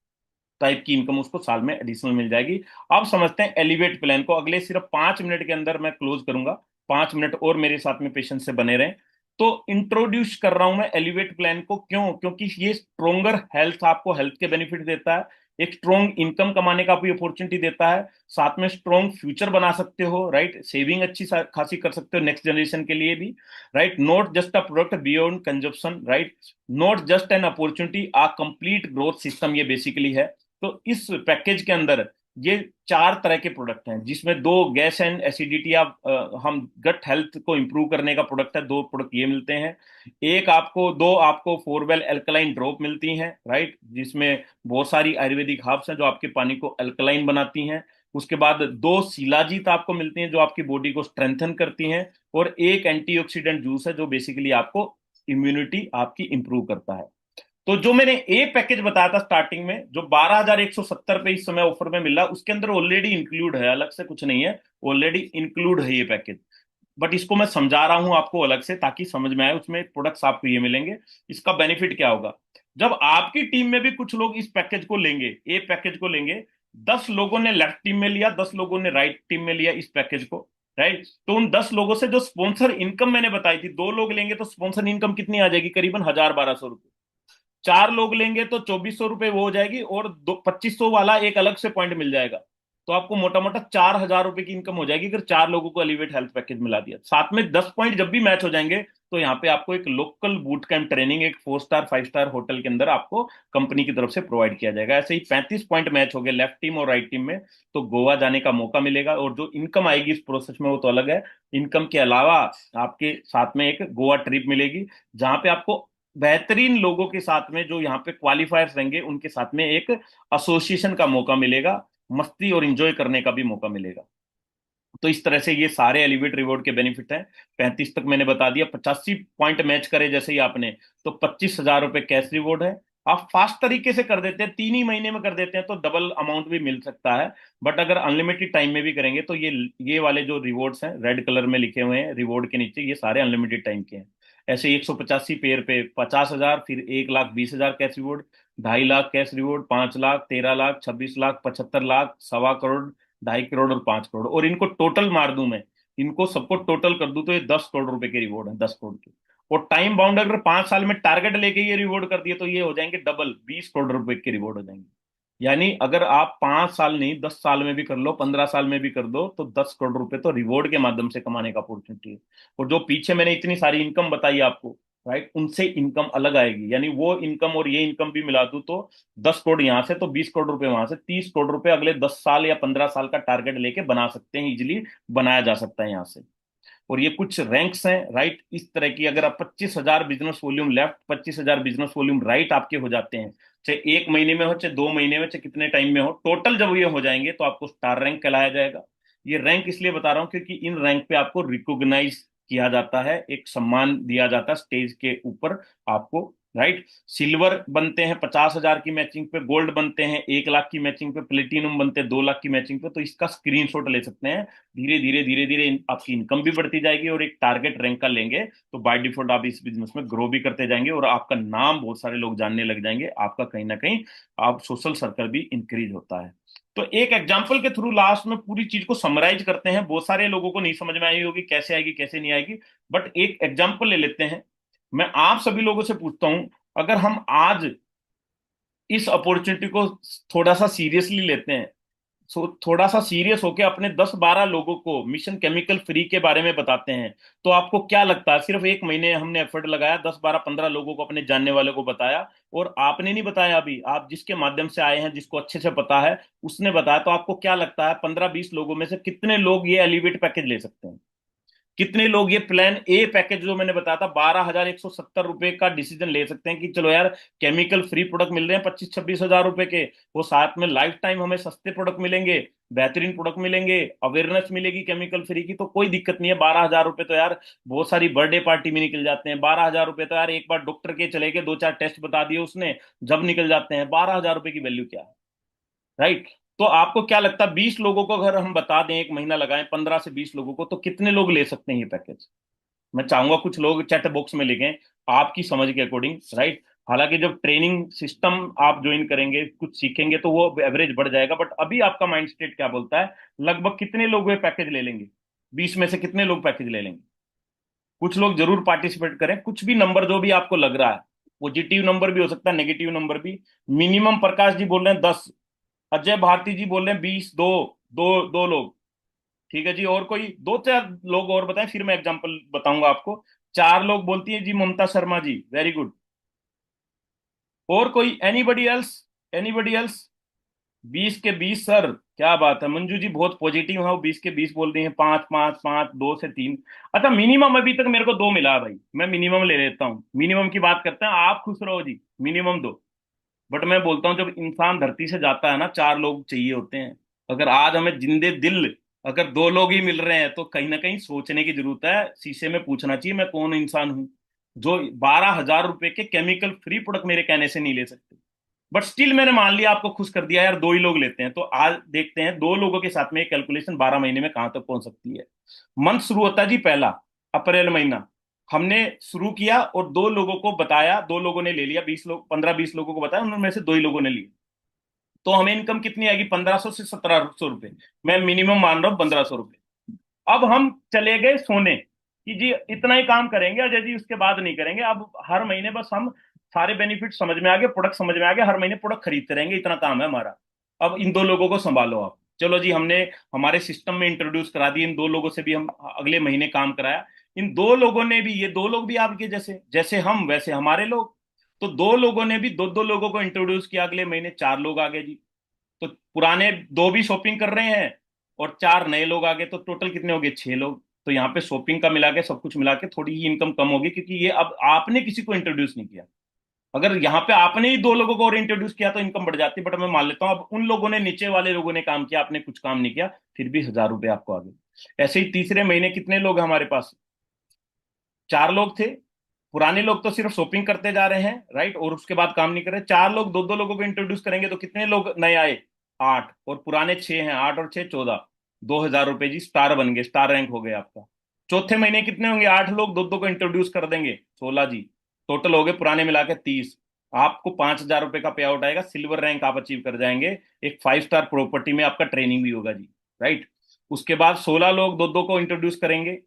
टाइप की इनकम उसको साल में एडिशनल मिल जाएगी। अब समझते हैं एलिवेट प्लान को। अगले सिर्फ 5 मिनट के अंदर मैं क्लोज करूंगा। 5 मिनट और मेरे साथ में पेशेंस से बने रहें। तो इंट्रोड्यूस कर रहा हूं मैं एलिवेट प्लान को, क्यों? क्योंकि ये स्ट्रोंगर हेल्थ, आपको हेल्थ के बेनिफिट देता है, एक स्ट्रॉन्ग इनकम कमाने का भी अपॉर्चुनिटी देता है, साथ में स्ट्रॉन्ग फ्यूचर बना सकते हो, राइट। सेविंग अच्छी खासी कर सकते हो नेक्स्ट जनरेशन के लिए भी, right. Not just a product beyond consumption, right. Not just an opportunity, a complete growth system ये बेसिकली है। तो इस पैकेज के अंदर ये 4 तरह के प्रोडक्ट हैं, जिसमें 2 गैस एंड एसिडिटी, आप हम गट हेल्थ को इंप्रूव करने का प्रोडक्ट है, 2 प्रोडक्ट ये मिलते हैं। एक आपको 2 आपको 4 वेल एल्कलाइन ड्रॉप मिलती हैं, राइट, जिसमें बहुत सारी आयुर्वेदिक हर्ब्स हैं जो आपके पानी को अल्कलाइन बनाती हैं। उसके बाद 2 शिलाजीत आपको मिलती हैं जो आपकी बॉडी को स्ट्रेंथन करती हैं, और एक एंटीऑक्सीडेंट जूस है जो बेसिकली आपको इम्यूनिटी आपकी इंप्रूव करता है। तो जो मैंने ए पैकेज बताया था स्टार्टिंग में, जो 12,170 पे इस समय ऑफर में मिला, उसके अंदर ऑलरेडी इंक्लूड है, अलग से कुछ नहीं है, ऑलरेडी इंक्लूड है ये पैकेज। बट इसको मैं समझा रहा हूं आपको अलग से, ताकि समझ में आए। उसमें प्रोडक्ट्स आपको ये मिलेंगे। इसका बेनिफिट क्या होगा? जब आपकी टीम में भी कुछ लोग इस पैकेज को लेंगे, ए पैकेज को लेंगे, 10 लोगों ने लेफ्ट टीम में लिया, 10 लोगों ने राइट टीम में लिया इस पैकेज को, राइट। तो उन 10 लोगों से जो स्पॉन्सर इनकम मैंने बताई थी, 2 लोग लेंगे तो स्पॉन्सर इनकम कितनी आ जाएगी? करीबन 1,000-1,200 रुपए। 4 लोग लेंगे तो 2,400 रुपए वो हो जाएगी, और 2500 वाला एक अलग से पॉइंट मिल जाएगा। तो आपको मोटा मोटा 4,000 रुपए की इनकम हो जाएगी अगर 4 लोगों को एलिवेट हेल्थ पैकेज मिला दिया। साथ में 10 पॉइंट जब भी मैच हो जाएंगे, तो यहाँ पे आपको एक लोकल बूट कैंप ट्रेनिंग एक 4 स्टार 5 स्टार होटल के अंदर आपको कंपनी की तरफ से प्रोवाइड किया जाएगा। ऐसे ही 35 पॉइंट मैच हो गए लेफ्ट टीम और राइट टीम में, तो गोवा जाने का मौका मिलेगा। और जो इनकम आएगी इस प्रोसेस में वो तो अलग है। इनकम के अलावा आपके साथ में एक गोवा ट्रिप मिलेगी, जहां पे आपको बेहतरीन लोगों के साथ में, जो यहाँ पे क्वालिफायर्स रहेंगे, उनके साथ में एक एसोसिएशन का मौका मिलेगा, मस्ती और एंजॉय करने का भी मौका मिलेगा। तो इस तरह से ये सारे एलिवेट रिवॉर्ड के बेनिफिट हैं। 35 तक मैंने बता दिया। 85 पॉइंट मैच करे जैसे ही आपने, तो 25,000 रुपए कैश रिवॉर्ड है। आप फास्ट तरीके से कर देते हैं, 3 ही महीने में कर देते हैं, तो डबल अमाउंट भी मिल सकता है। बट अगर अनलिमिटेड टाइम में भी करेंगे तो ये वाले जो रिवॉर्ड्स हैं, रेड कलर में लिखे हुए हैं रिवॉर्ड के नीचे, ये सारे अनलिमिटेड टाइम के हैं। ऐसे 185 पेयर पे 50,000, फिर 1,20,000 cash reward, 2.5 lakh cash reward, 5 lakh, 13 lakh, 26 lakh, 75 lakh, 1.25 crore, 2.5 crore और 5 करोड़। और इनको टोटल मार दूं मैं, इनको सबको टोटल कर दूं, तो ये 10 करोड़ रुपए के रिवॉर्ड है, 10 करोड़ के। और टाइम बाउंड अगर 5 साल में टारगेट लेके ये रिवॉर्ड कर दिए, तो ये हो जाएंगे डबल, 20 करोड़ रुपए के रिवॉर्ड हो जाएंगे। यानी अगर आप 5 साल नहीं, 10 साल में भी कर लो, 15 साल में भी कर दो, तो 10 करोड़ रुपए तो रिवॉर्ड के माध्यम से कमाने का अपॉर्चुनिटी है। और जो पीछे मैंने इतनी सारी इनकम बताई आपको, राइट, उनसे इनकम अलग आएगी। यानी वो इनकम और ये इनकम भी मिला दूं, तो 10 करोड़ यहां से, तो 20 करोड़ रुपए वहां से, 30 करोड़ रुपए अगले 10 साल या 15 साल का टारगेट लेके बना सकते हैं, इजिली बनाया जा सकता है यहाँ से। और ये कुछ रैंक्स हैं, राइट, इस तरह की। अगर आप 25,000 business volume left, 25,000 business volume right आपके हो जाते हैं, चाहे 1 महीने में हो, चाहे 2 महीने में, चाहे कितने टाइम में हो, टोटल जब ये हो जाएंगे तो आपको स्टार रैंक कहलाया जाएगा। ये रैंक इसलिए बता रहा हूं क्योंकि इन रैंक पे आपको रिकॉग्नाइज किया जाता है, एक सम्मान दिया जाता है स्टेज के ऊपर आपको, राइट। सिल्वर बनते हैं 50,000 की मैचिंग पे, गोल्ड बनते हैं 1 लाख की मैचिंग पे, प्लेटिनम बनते हैं 2 लाख की मैचिंग पे। तो इसका स्क्रीनशॉट ले सकते हैं। धीरे धीरे धीरे धीरे आपकी इनकम भी बढ़ती जाएगी, और एक टारगेट रैंक का लेंगे तो बाय डिफॉल्ट आप इस बिजनेस में ग्रो भी करते जाएंगे, और आपका नाम बहुत सारे लोग जानने लग जाएंगे, आपका कहीं ना कहीं आप सोशल सर्कल भी इंक्रीज होता है। तो एक एग्जाम्पल के थ्रू लास्ट में पूरी चीज को समराइज करते हैं। बहुत सारे लोगों को नहीं समझ में आई होगी कैसे आएगी कैसे नहीं आएगी, बट एक एग्जाम्पल ले लेते हैं। मैं आप सभी लोगों से पूछता हूं, अगर हम आज इस अपॉर्चुनिटी को थोड़ा सा सीरियसली लेते हैं, थोड़ा सा सीरियस होके अपने 10-12 लोगों को मिशन केमिकल फ्री के बारे में बताते हैं, तो आपको क्या लगता है? सिर्फ 1 महीने हमने एफर्ट लगाया, 10-12-15 लोगों को अपने जानने वाले को बताया, और आपने नहीं बताया अभी, आप जिसके माध्यम से आए हैं, जिसको अच्छे से पता है, उसने बताया। तो आपको क्या लगता है 15-20 लोगों में से कितने लोग ये एलिवेट पैकेज ले सकते हैं? कितने लोग ये प्लान ए पैकेज जो मैंने बताया था 12,170 रुपए का डिसीजन ले सकते हैं कि चलो यार केमिकल फ्री प्रोडक्ट मिल रहे हैं 25-26 हजार रुपए के, वो साथ में लाइफ टाइम हमें सस्ते प्रोडक्ट मिलेंगे, बेहतरीन प्रोडक्ट मिलेंगे, अवेयरनेस मिलेगी केमिकल फ्री की, तो कोई दिक्कत नहीं है। 12,000 रुपए तो यार बहुत सारी बर्थडे पार्टी में निकल जाते हैं। 12,000 रुपए तो यार एक बार डॉक्टर के चले गए, 2-4 टेस्ट बता दिए उसने, जब निकल जाते हैं। 12,000 रुपए की वैल्यू क्या है, राइट? तो आपको क्या लगता है 20 लोगों को अगर हम बता दें, एक महीना लगाएं 15 से 20 लोगों को, तो कितने लोग ले सकते हैं ये पैकेज? मैं चाहूंगा कुछ लोग चैट बॉक्स में लिखें आपकी समझ के अकॉर्डिंग, राइट? हालांकि जब ट्रेनिंग सिस्टम आप ज्वाइन करेंगे, कुछ सीखेंगे, तो वो एवरेज बढ़ जाएगा, बट अभी आपका माइंड स्टेट क्या बोलता है, लगभग कितने लोग ये पैकेज ले लेंगे? 20 में से कितने लोग पैकेज ले लेंगे? कुछ लोग जरूर पार्टिसिपेट करें, कुछ भी नंबर जो भी आपको लग रहा है, पॉजिटिव नंबर भी हो सकता है, नेगेटिव नंबर भी। मिनिमम प्रकाश जी बोल रहे हैं 10, अजय भारती जी बोल रहे हैं 20, दो दो दो लोग। ठीक है जी, और कोई 2-4 लोग और बताएं, फिर मैं एग्जांपल बताऊंगा आपको। 4 लोग बोलती है जी ममता शर्मा जी, वेरी गुड। और कोई एनीबडी एल्स? Anybody else? 20 के 20 सर, क्या बात है। मंजू जी बहुत पॉजिटिव है, वो 20 के 20 बोल रही है। 5 5 5, 2 से 3। अच्छा, मिनिमम अभी तक मेरे को 2 मिला है भाई, मैं मिनिमम ले लेता हूँ। मिनिमम की बात करते हैं, आप खुश रहो जी, मिनिमम 2। बट मैं बोलता हूँ जब इंसान धरती से जाता है ना, 4 लोग चाहिए होते हैं। अगर आज हमें जिंदे दिल अगर 2 लोग ही मिल रहे हैं, तो कहीं ना कहीं सोचने की जरूरत है, शीशे में पूछना चाहिए मैं कौन इंसान हूं जो 12,000 रुपए के केमिकल फ्री प्रोडक्ट मेरे कहने से नहीं ले सकते। बट स्टिल मैंने मान लिया, आपको खुश कर दिया यार, 2 ही लोग लेते हैं, तो आज देखते हैं 2 लोगों के साथ में एक कैलकुलेशन 12 महीने में कहां तक पहुंच सकती है। मंथ शुरू होता है जी पहला, अप्रैल महीना। हमने शुरू किया और 2 लोगों को बताया, 2 लोगों ने ले लिया, 20 लोग, 15-20 लोगों को बताया, उनमें से 2 ही लोगों ने लिया। तो हमें इनकम कितनी आएगी? 1,500 से 1,700 रुपए। मैं मिनिमम मान रहा हूँ 1,500 रुपए। अब हम चले गए सोने कि जी इतना ही काम करेंगे अजय जी, उसके बाद नहीं करेंगे। अब हर महीने बस हम सारे बेनिफिट समझ में आ गए, प्रोडक्ट समझ में आ गए, हर महीने प्रोडक्ट खरीदते रहेंगे, इतना काम है हमारा। अब इन 2 लोगों को संभालो आप। चलो जी, हमने हमारे सिस्टम में इंट्रोड्यूस करा दिए, इन 2 लोगों से भी हम अगले महीने काम कराया। इन 2 लोगों ने भी, ये 2 लोग भी आपके जैसे, जैसे हम वैसे हमारे लोग, तो 2 लोगों ने भी 2-2 लोगों को इंट्रोड्यूस किया, अगले महीने 4 लोग आ गए जी। तो पुराने 2 भी शॉपिंग कर रहे हैं और 4 नए लोग आ गए, तो टोटल कितने हो गए? 6 लोग। तो यहाँ पे शॉपिंग का मिला के, सब कुछ मिला के थोड़ी ही इनकम कम होगी, क्योंकि ये अब आपने किसी को इंट्रोड्यूस नहीं किया। अगर यहाँ पे आपने ही 2 लोगों को और इंट्रोड्यूस किया तो इनकम बढ़ जाती, बट मैं मान लेता हूँ अब उन लोगों ने, नीचे वाले लोगों ने काम किया, आपने कुछ काम नहीं किया, फिर भी 1,000 रुपए आपको आ गए। ऐसे ही तीसरे महीने कितने लोग हैं हमारे पास? 4 लोग थे। पुराने लोग तो सिर्फ शॉपिंग करते जा रहे हैं, राइट, और उसके बाद काम नहीं कर रहे। 4 लोग 2-2 लोगों को इंट्रोड्यूस करेंगे, तो कितने लोग नए आए? 8, और पुराने 6 हैं। 8 और 6 14। 2,000 रुपए जी, स्टार बन गए, स्टार रैंक हो गए आपका। चौथे महीने कितने होंगे? 8 लोग 2-2 को इंट्रोड्यूस कर देंगे, 16 जी। टोटल हो गए पुराने मिला के 30। आपको 5,000 रुपए का पे आउट आएगा, सिल्वर रैंक आप अचीव कर जाएंगे। एक 5 स्टार प्रॉपर्टी में आपका ट्रेनिंग भी होगा जी, राइट। उसके बाद 16 लोग 2-2 को इंट्रोड्यूस करेंगे,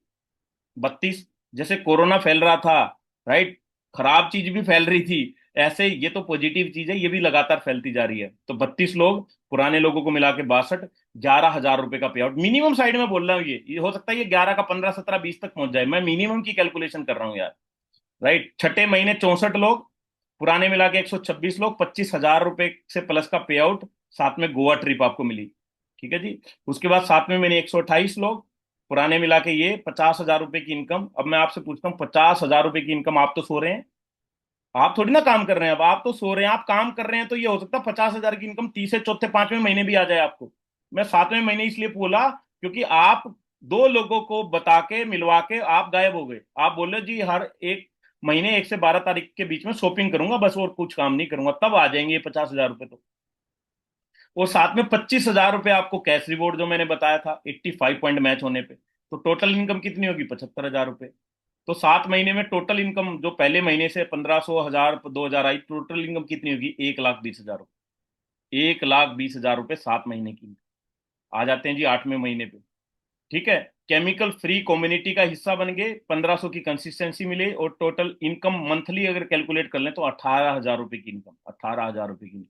32। जैसे कोरोना फैल रहा था, राइट, खराब चीज भी फैल रही थी, ऐसे ये तो पॉजिटिव चीज है, ये भी लगातार फैलती जा रही है। तो 32 लोग, पुराने लोगों को मिला के 62। 11,000 रुपए का पे आउट मिनिमम, साइड में बोल रहा हूँ, ये हो सकता है ये 11 का 15 17 20 तक पहुंच जाए, मैं मिनिमम की कैलकुलेशन कर रहा हूँ यार, राइट। छठे महीने 64 लोग, पुराने मिला के 126 लोग, 25,000 रुपए से प्लस का पे आउट, साथ में गोवा ट्रिप आपको मिली। ठीक है जी। उसके बाद सातवें महीने 128 लोग, पुराने मिला के ये 50,000 रुपए की इनकम। अब मैं आपसे पूछता हूँ, 50,000 रुपए की इनकम, आप तो सो रहे हैं, आप थोड़ी ना काम कर रहे हैं, अब आप तो सो रहे हैं, आप काम कर रहे हैं, तो ये हो सकता है 50,000 की इनकम तीसरे चौथे पांचवें महीने भी आ जाए आपको। मैं सातवें महीने इसलिए बोला क्योंकि आप 2 लोगों को बता के मिलवा के आप गायब हो गए। आप बोले जी हर एक महीने 1 से 12 तारीख के बीच में शॉपिंग करूंगा बस, और कुछ काम नहीं करूंगा, तब आ जाएंगे ये 50,000 रुपए। तो और साथ में 25,000 रुपए आपको कैश रिवॉर्ड जो मैंने बताया था, 85 पॉइंट मैच होने पे। तो टोटल इनकम कितनी होगी? 75,000 रुपए। तो 7 महीने में टोटल इनकम जो पहले महीने से 1,500, 1,000, 2,000 आई, टोटल इनकम कितनी होगी? 1,20,000 रुपए। 1,20,000 रुपए 7 महीने की आ जाते हैं जी 8वें महीने पे। ठीक है। केमिकल फ्री कम्युनिटी का हिस्सा बन गए, 1,500 की कंसिस्टेंसी मिले, और टोटल इनकम मंथली अगर कैलकुलेट कर लें तो 18,000 रुपए की इनकम, 18,000 रुपए की इनकम।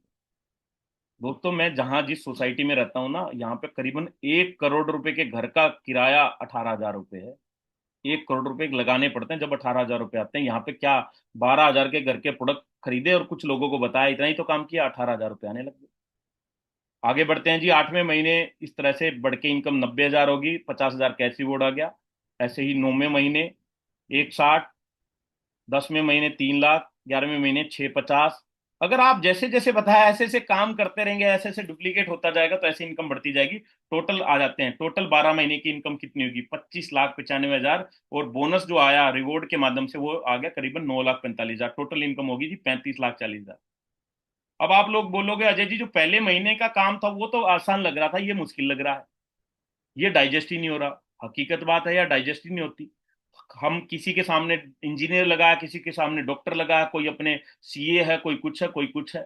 दोस्तों मैं जहां जिस सोसाइटी में रहता हूँ ना, यहाँ पे करीबन 1 करोड़ रुपए के घर का किराया 18,000 रुपए है। 1 करोड़ रुपए लगाने पड़ते हैं जब 18,000 रुपए आते हैं यहाँ पे। क्या 12,000 के घर के प्रोडक्ट खरीदे और कुछ लोगों को बताया, इतना ही तो काम किया, 18,000 रुपए आने लग गए। आगे बढ़ते हैं जी। 8वें महीने इस तरह से बढ़ के इनकम 90,000 होगी, 50,000 कैश रिवॉर्ड आ गया। ऐसे ही 9वें महीने 1,60, 10वें महीने 3 लाख, 11वें महीने 650। अगर आप जैसे जैसे बताया ऐसे ऐसे काम करते रहेंगे, ऐसे ऐसे डुप्लीकेट होता जाएगा, तो ऐसे इनकम बढ़ती जाएगी। टोटल आ जाते हैं, टोटल 12 महीने की इनकम कितनी होगी? 25,95,000। और बोनस जो आया रिवॉर्ड के माध्यम से वो आ गया करीबन 9,45,000। टोटल इनकम होगी जी 35,40,000। अब आप लोग बोलोगे अजय जी जो पहले महीने का काम था वो तो आसान लग रहा था, ये मुश्किल लग रहा है, ये डाइजेस्ट ही नहीं हो रहा। हकीकत बात है यार, डाइजेस्ट ही नहीं होती। हम किसी के सामने इंजीनियर लगाया, किसी के सामने डॉक्टर लगाया, कोई अपने सीए है, कोई कुछ है, कोई कुछ है,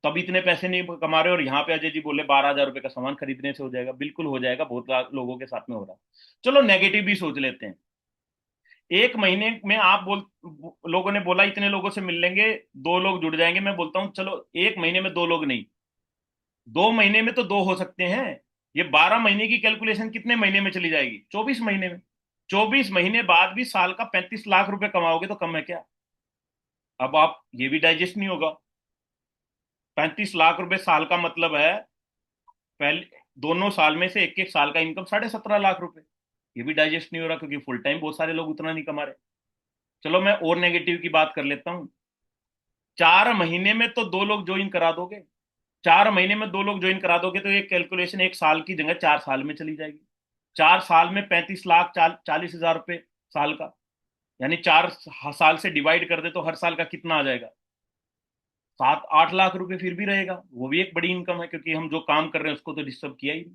तब इतने पैसे नहीं कमा रहे। और यहाँ पे अजय जी बोले 12,000 रुपए का सामान खरीदने से हो जाएगा। बिल्कुल हो जाएगा, बहुत लोगों के साथ में हो रहा है। चलो नेगेटिव भी सोच लेते हैं। एक महीने में आप लोगों ने बोला इतने लोगों से मिल लेंगे, 2 लोग जुड़ जाएंगे। मैं बोलता हूँ चलो एक महीने में 2 लोग नहीं, 2 महीने में तो 2 हो सकते हैं। ये 12 महीने की कैलकुलेशन कितने महीने में चली जाएगी? 24 महीने में। 24 महीने बाद भी साल का 35 लाख रुपए कमाओगे तो कम है क्या? अब आप ये भी डाइजेस्ट नहीं होगा। 35 लाख रुपए साल का मतलब है पहले दोनों साल में से एक एक साल का इनकम 17.5 लाख रुपए। ये भी डाइजेस्ट नहीं हो रहा, क्योंकि फुल टाइम बहुत सारे लोग उतना नहीं कमा रहे। चलो मैं और नेगेटिव की बात कर लेता हूँ। 4 महीने में तो 2 लोग ज्वाइन करा दोगे, 4 महीने में 2 लोग ज्वाइन करा दोगे तो ये कैलकुलेशन एक साल की जगह 4 साल में चली जाएगी। 4 साल में 35,40,000 रुपए साल का, यानी 4 साल से डिवाइड कर दे तो हर साल का कितना आ जाएगा? 7-8 लाख रुपए फिर भी रहेगा। वो भी एक बड़ी इनकम है, क्योंकि हम जो काम कर रहे हैं उसको तो डिस्टर्ब किया ही नहीं।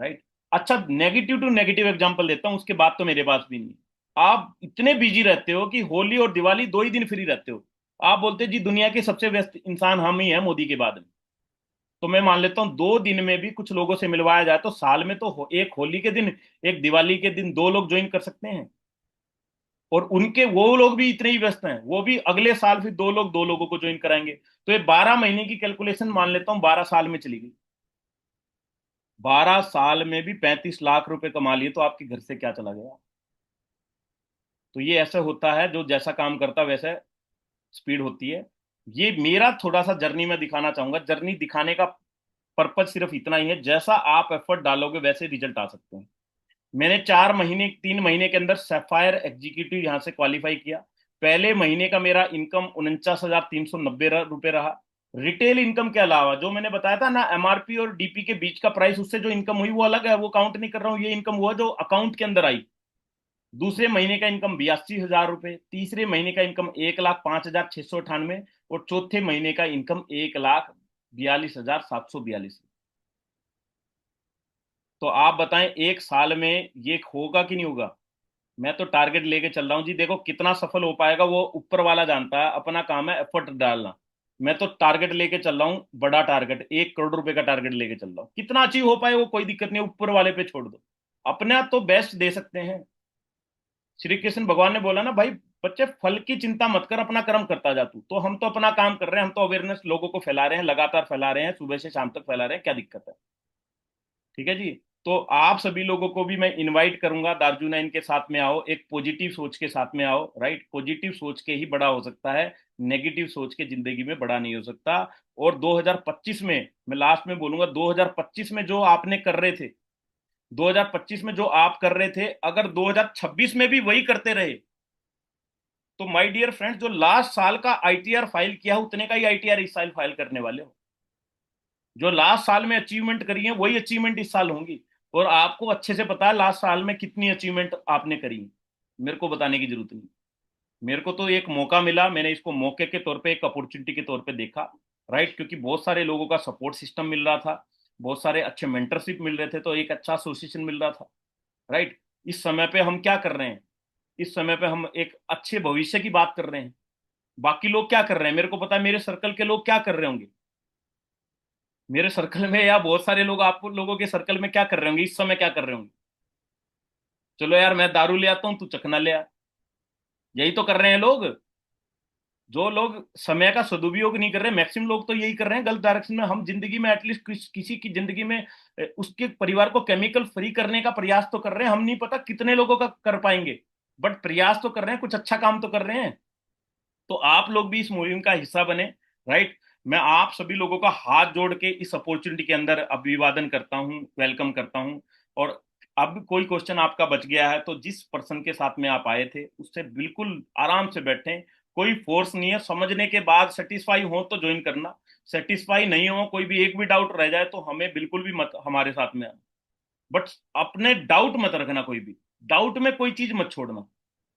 राइट। अच्छा नेगेटिव टू नेगेटिव एग्जांपल देता हूं, उसके बाद तो मेरे पास भी नहीं है। आप इतने बिजी रहते हो कि होली और दिवाली 2 ही दिन फ्री रहते हो। आप बोलते जी दुनिया के सबसे व्यस्त इंसान हम ही हैं मोदी के बाद में। तो मैं मान लेता हूँ 2 दिन में भी कुछ लोगों से मिलवाया जाए तो साल में तो एक होली के दिन, एक दिवाली के दिन 2 लोग ज्वाइन कर सकते हैं। और उनके वो लोग भी इतने ही व्यस्त हैं, वो भी अगले साल फिर 2 लोग 2 लोगों को ज्वाइन कराएंगे। तो ये 12 महीने की कैलकुलेशन मान लेता हूँ 12 साल में चली गई। 12 साल में भी 35 लाख रुपए कमा लिए तो आपके घर से क्या चला गया? तो ये ऐसा होता है, जो जैसा काम करता वैसे स्पीड होती है। ये मेरा थोड़ा सा जर्नी में दिखाना चाहूंगा। जर्नी दिखाने का पर्पज सिर्फ इतना ही है, जैसा आप एफर्ट डालोगे वैसे रिजल्ट आ सकते हैं। मैंने 4 महीने 3 महीने के अंदर सैफायर एग्जीक्यूटिव यहां से क्वालिफाई किया। पहले महीने का मेरा इनकम 49,390 रुपए रहा। रिटेल इनकम के अलावा जो मैंने बताया था ना, एमआरपी और डीपी के बीच का प्राइस, उससे जो इनकम हुई वो अलग है, वो काउंट नहीं कर रहा हूँ। ये इनकम हुआ जो अकाउंट के अंदर आई। दूसरे महीने का इनकम 82,000 रुपए, तीसरे महीने का इनकम 1,05,698, और चौथे महीने का इनकम 1,42,742। तो आप बताएं एक साल में ये होगा कि नहीं होगा? मैं तो टारगेट लेके चल रहा हूं जी। देखो कितना सफल हो पाएगा वो ऊपर वाला जानता है, अपना काम है एफर्ट डालना। मैं तो टारगेट लेके चल रहा हूँ, बड़ा टारगेट, 1 करोड़ रुपए का टारगेट लेके चल रहा हूँ। कितना अचीव हो पाए वो कोई दिक्कत नहीं, ऊपर वाले पे छोड़ दो। अपना तो बेस्ट दे सकते हैं। श्री कृष्ण भगवान ने बोला ना भाई, बच्चे फल की चिंता मत कर, अपना कर्म करता जा तू। तो हम तो अपना काम कर रहे हैं, हम तो अवेयरनेस लोगों को फैला रहे हैं, लगातार फैला रहे हैं, सुबह से शाम तक फैला रहे हैं। क्या दिक्कत है? ठीक है जी। तो आप सभी लोगों को भी मैं इनवाइट करूंगा, दार्जुना इनके साथ में आओ, एक पॉजिटिव सोच के साथ में आओ। राइट, पॉजिटिव सोच के ही बड़ा हो सकता है, नेगेटिव सोच के जिंदगी में बड़ा नहीं हो सकता। और 2025 में मैं लास्ट में बोलूंगा, 2025 में जो आपने कर रहे थे, 2025 में जो आप कर रहे थे, अगर 2026 में भी वही करते रहे तो माय डियर फ्रेंड्स, जो लास्ट साल का आईटीआर फाइल किया उतने का ही आईटीआर इस साल फाइल करने वाले हो। जो लास्ट साल में अचीवमेंट करी है वही अचीवमेंट इस साल होंगी। और आपको अच्छे से पता है लास्ट साल में कितनी अचीवमेंट आपने करी है, मेरे को बताने की जरूरत नहीं। मेरे को तो एक मौका मिला, मैंने इसको मौके के तौर पे, एक अपॉर्चुनिटी के तौर पे देखा। राइट, क्योंकि बहुत सारे लोगों का सपोर्ट सिस्टम मिल रहा था, बहुत सारे अच्छे मेंटरशिप मिल रहे थे, तो एक अच्छा एसोसिएशन मिल रहा था। राइट, इस समय पे हम क्या कर रहे हैं? इस समय पे हम एक अच्छे भविष्य की बात कर रहे हैं। बाकी लोग क्या कर रहे हैं मेरे को पता है, मेरे सर्कल के लोग क्या कर रहे होंगे। मेरे सर्कल में या बहुत सारे लोग आप लोगों के सर्कल में क्या कर रहे होंगे, इस समय क्या कर रहे होंगे? चलो यार मैं दारू ले आता हूं, तू चखना ले आ। यही तो कर रहे हैं लोग। जो लोग समय का सदुपयोग नहीं कर रहे, मैक्सिमम लोग तो यही कर रहे हैं गलत डायरेक्शन में। हम जिंदगी में एटलीस्ट किसी की जिंदगी में उसके परिवार को केमिकल फ्री करने का प्रयास तो कर रहे हैं। हम नहीं पता कितने लोगों का कर पाएंगे, बट प्रयास तो कर रहे हैं, कुछ अच्छा काम तो कर रहे हैं। तो आप लोग भी इस मुहिम का हिस्सा बने। राइट, मैं आप सभी लोगों का हाथ जोड़ के इस अपॉर्चुनिटी के अंदर अभिवादन करता हूं, वेलकम करता हूं। और अब कोई क्वेश्चन आपका बच गया है तो जिस पर्सन के साथ में आप आए थे उससे बिल्कुल आराम से बैठें, कोई फोर्स नहीं है। समझने के बाद सेटिस्फाई हो तो ज्वाइन करना, सेटिस्फाई नहीं हो, कोई भी एक भी डाउट रह जाए तो हमें बिल्कुल भी मत हमारे साथ में आना। बट अपने डाउट मत रखना, कोई भी डाउट में कोई चीज मत छोड़ना,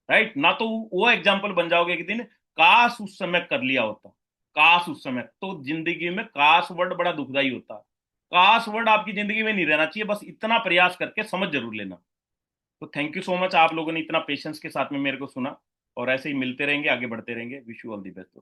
राइट ना। तो वो एग्जाम्पल बन जाओगे एक दिन, काश उस समय कर लिया होता, काश उस समय। तो जिंदगी में काश वर्ड बड़ा दुखदाई होता है। काश वर्ड आपकी जिंदगी में नहीं रहना चाहिए, बस इतना प्रयास करके समझ जरूर लेना। तो थैंक यू सो मच, आप लोगों ने इतना पेशेंस के साथ में मेरे को सुना, और ऐसे ही मिलते रहेंगे, आगे बढ़ते रहेंगे। Wish you all the best.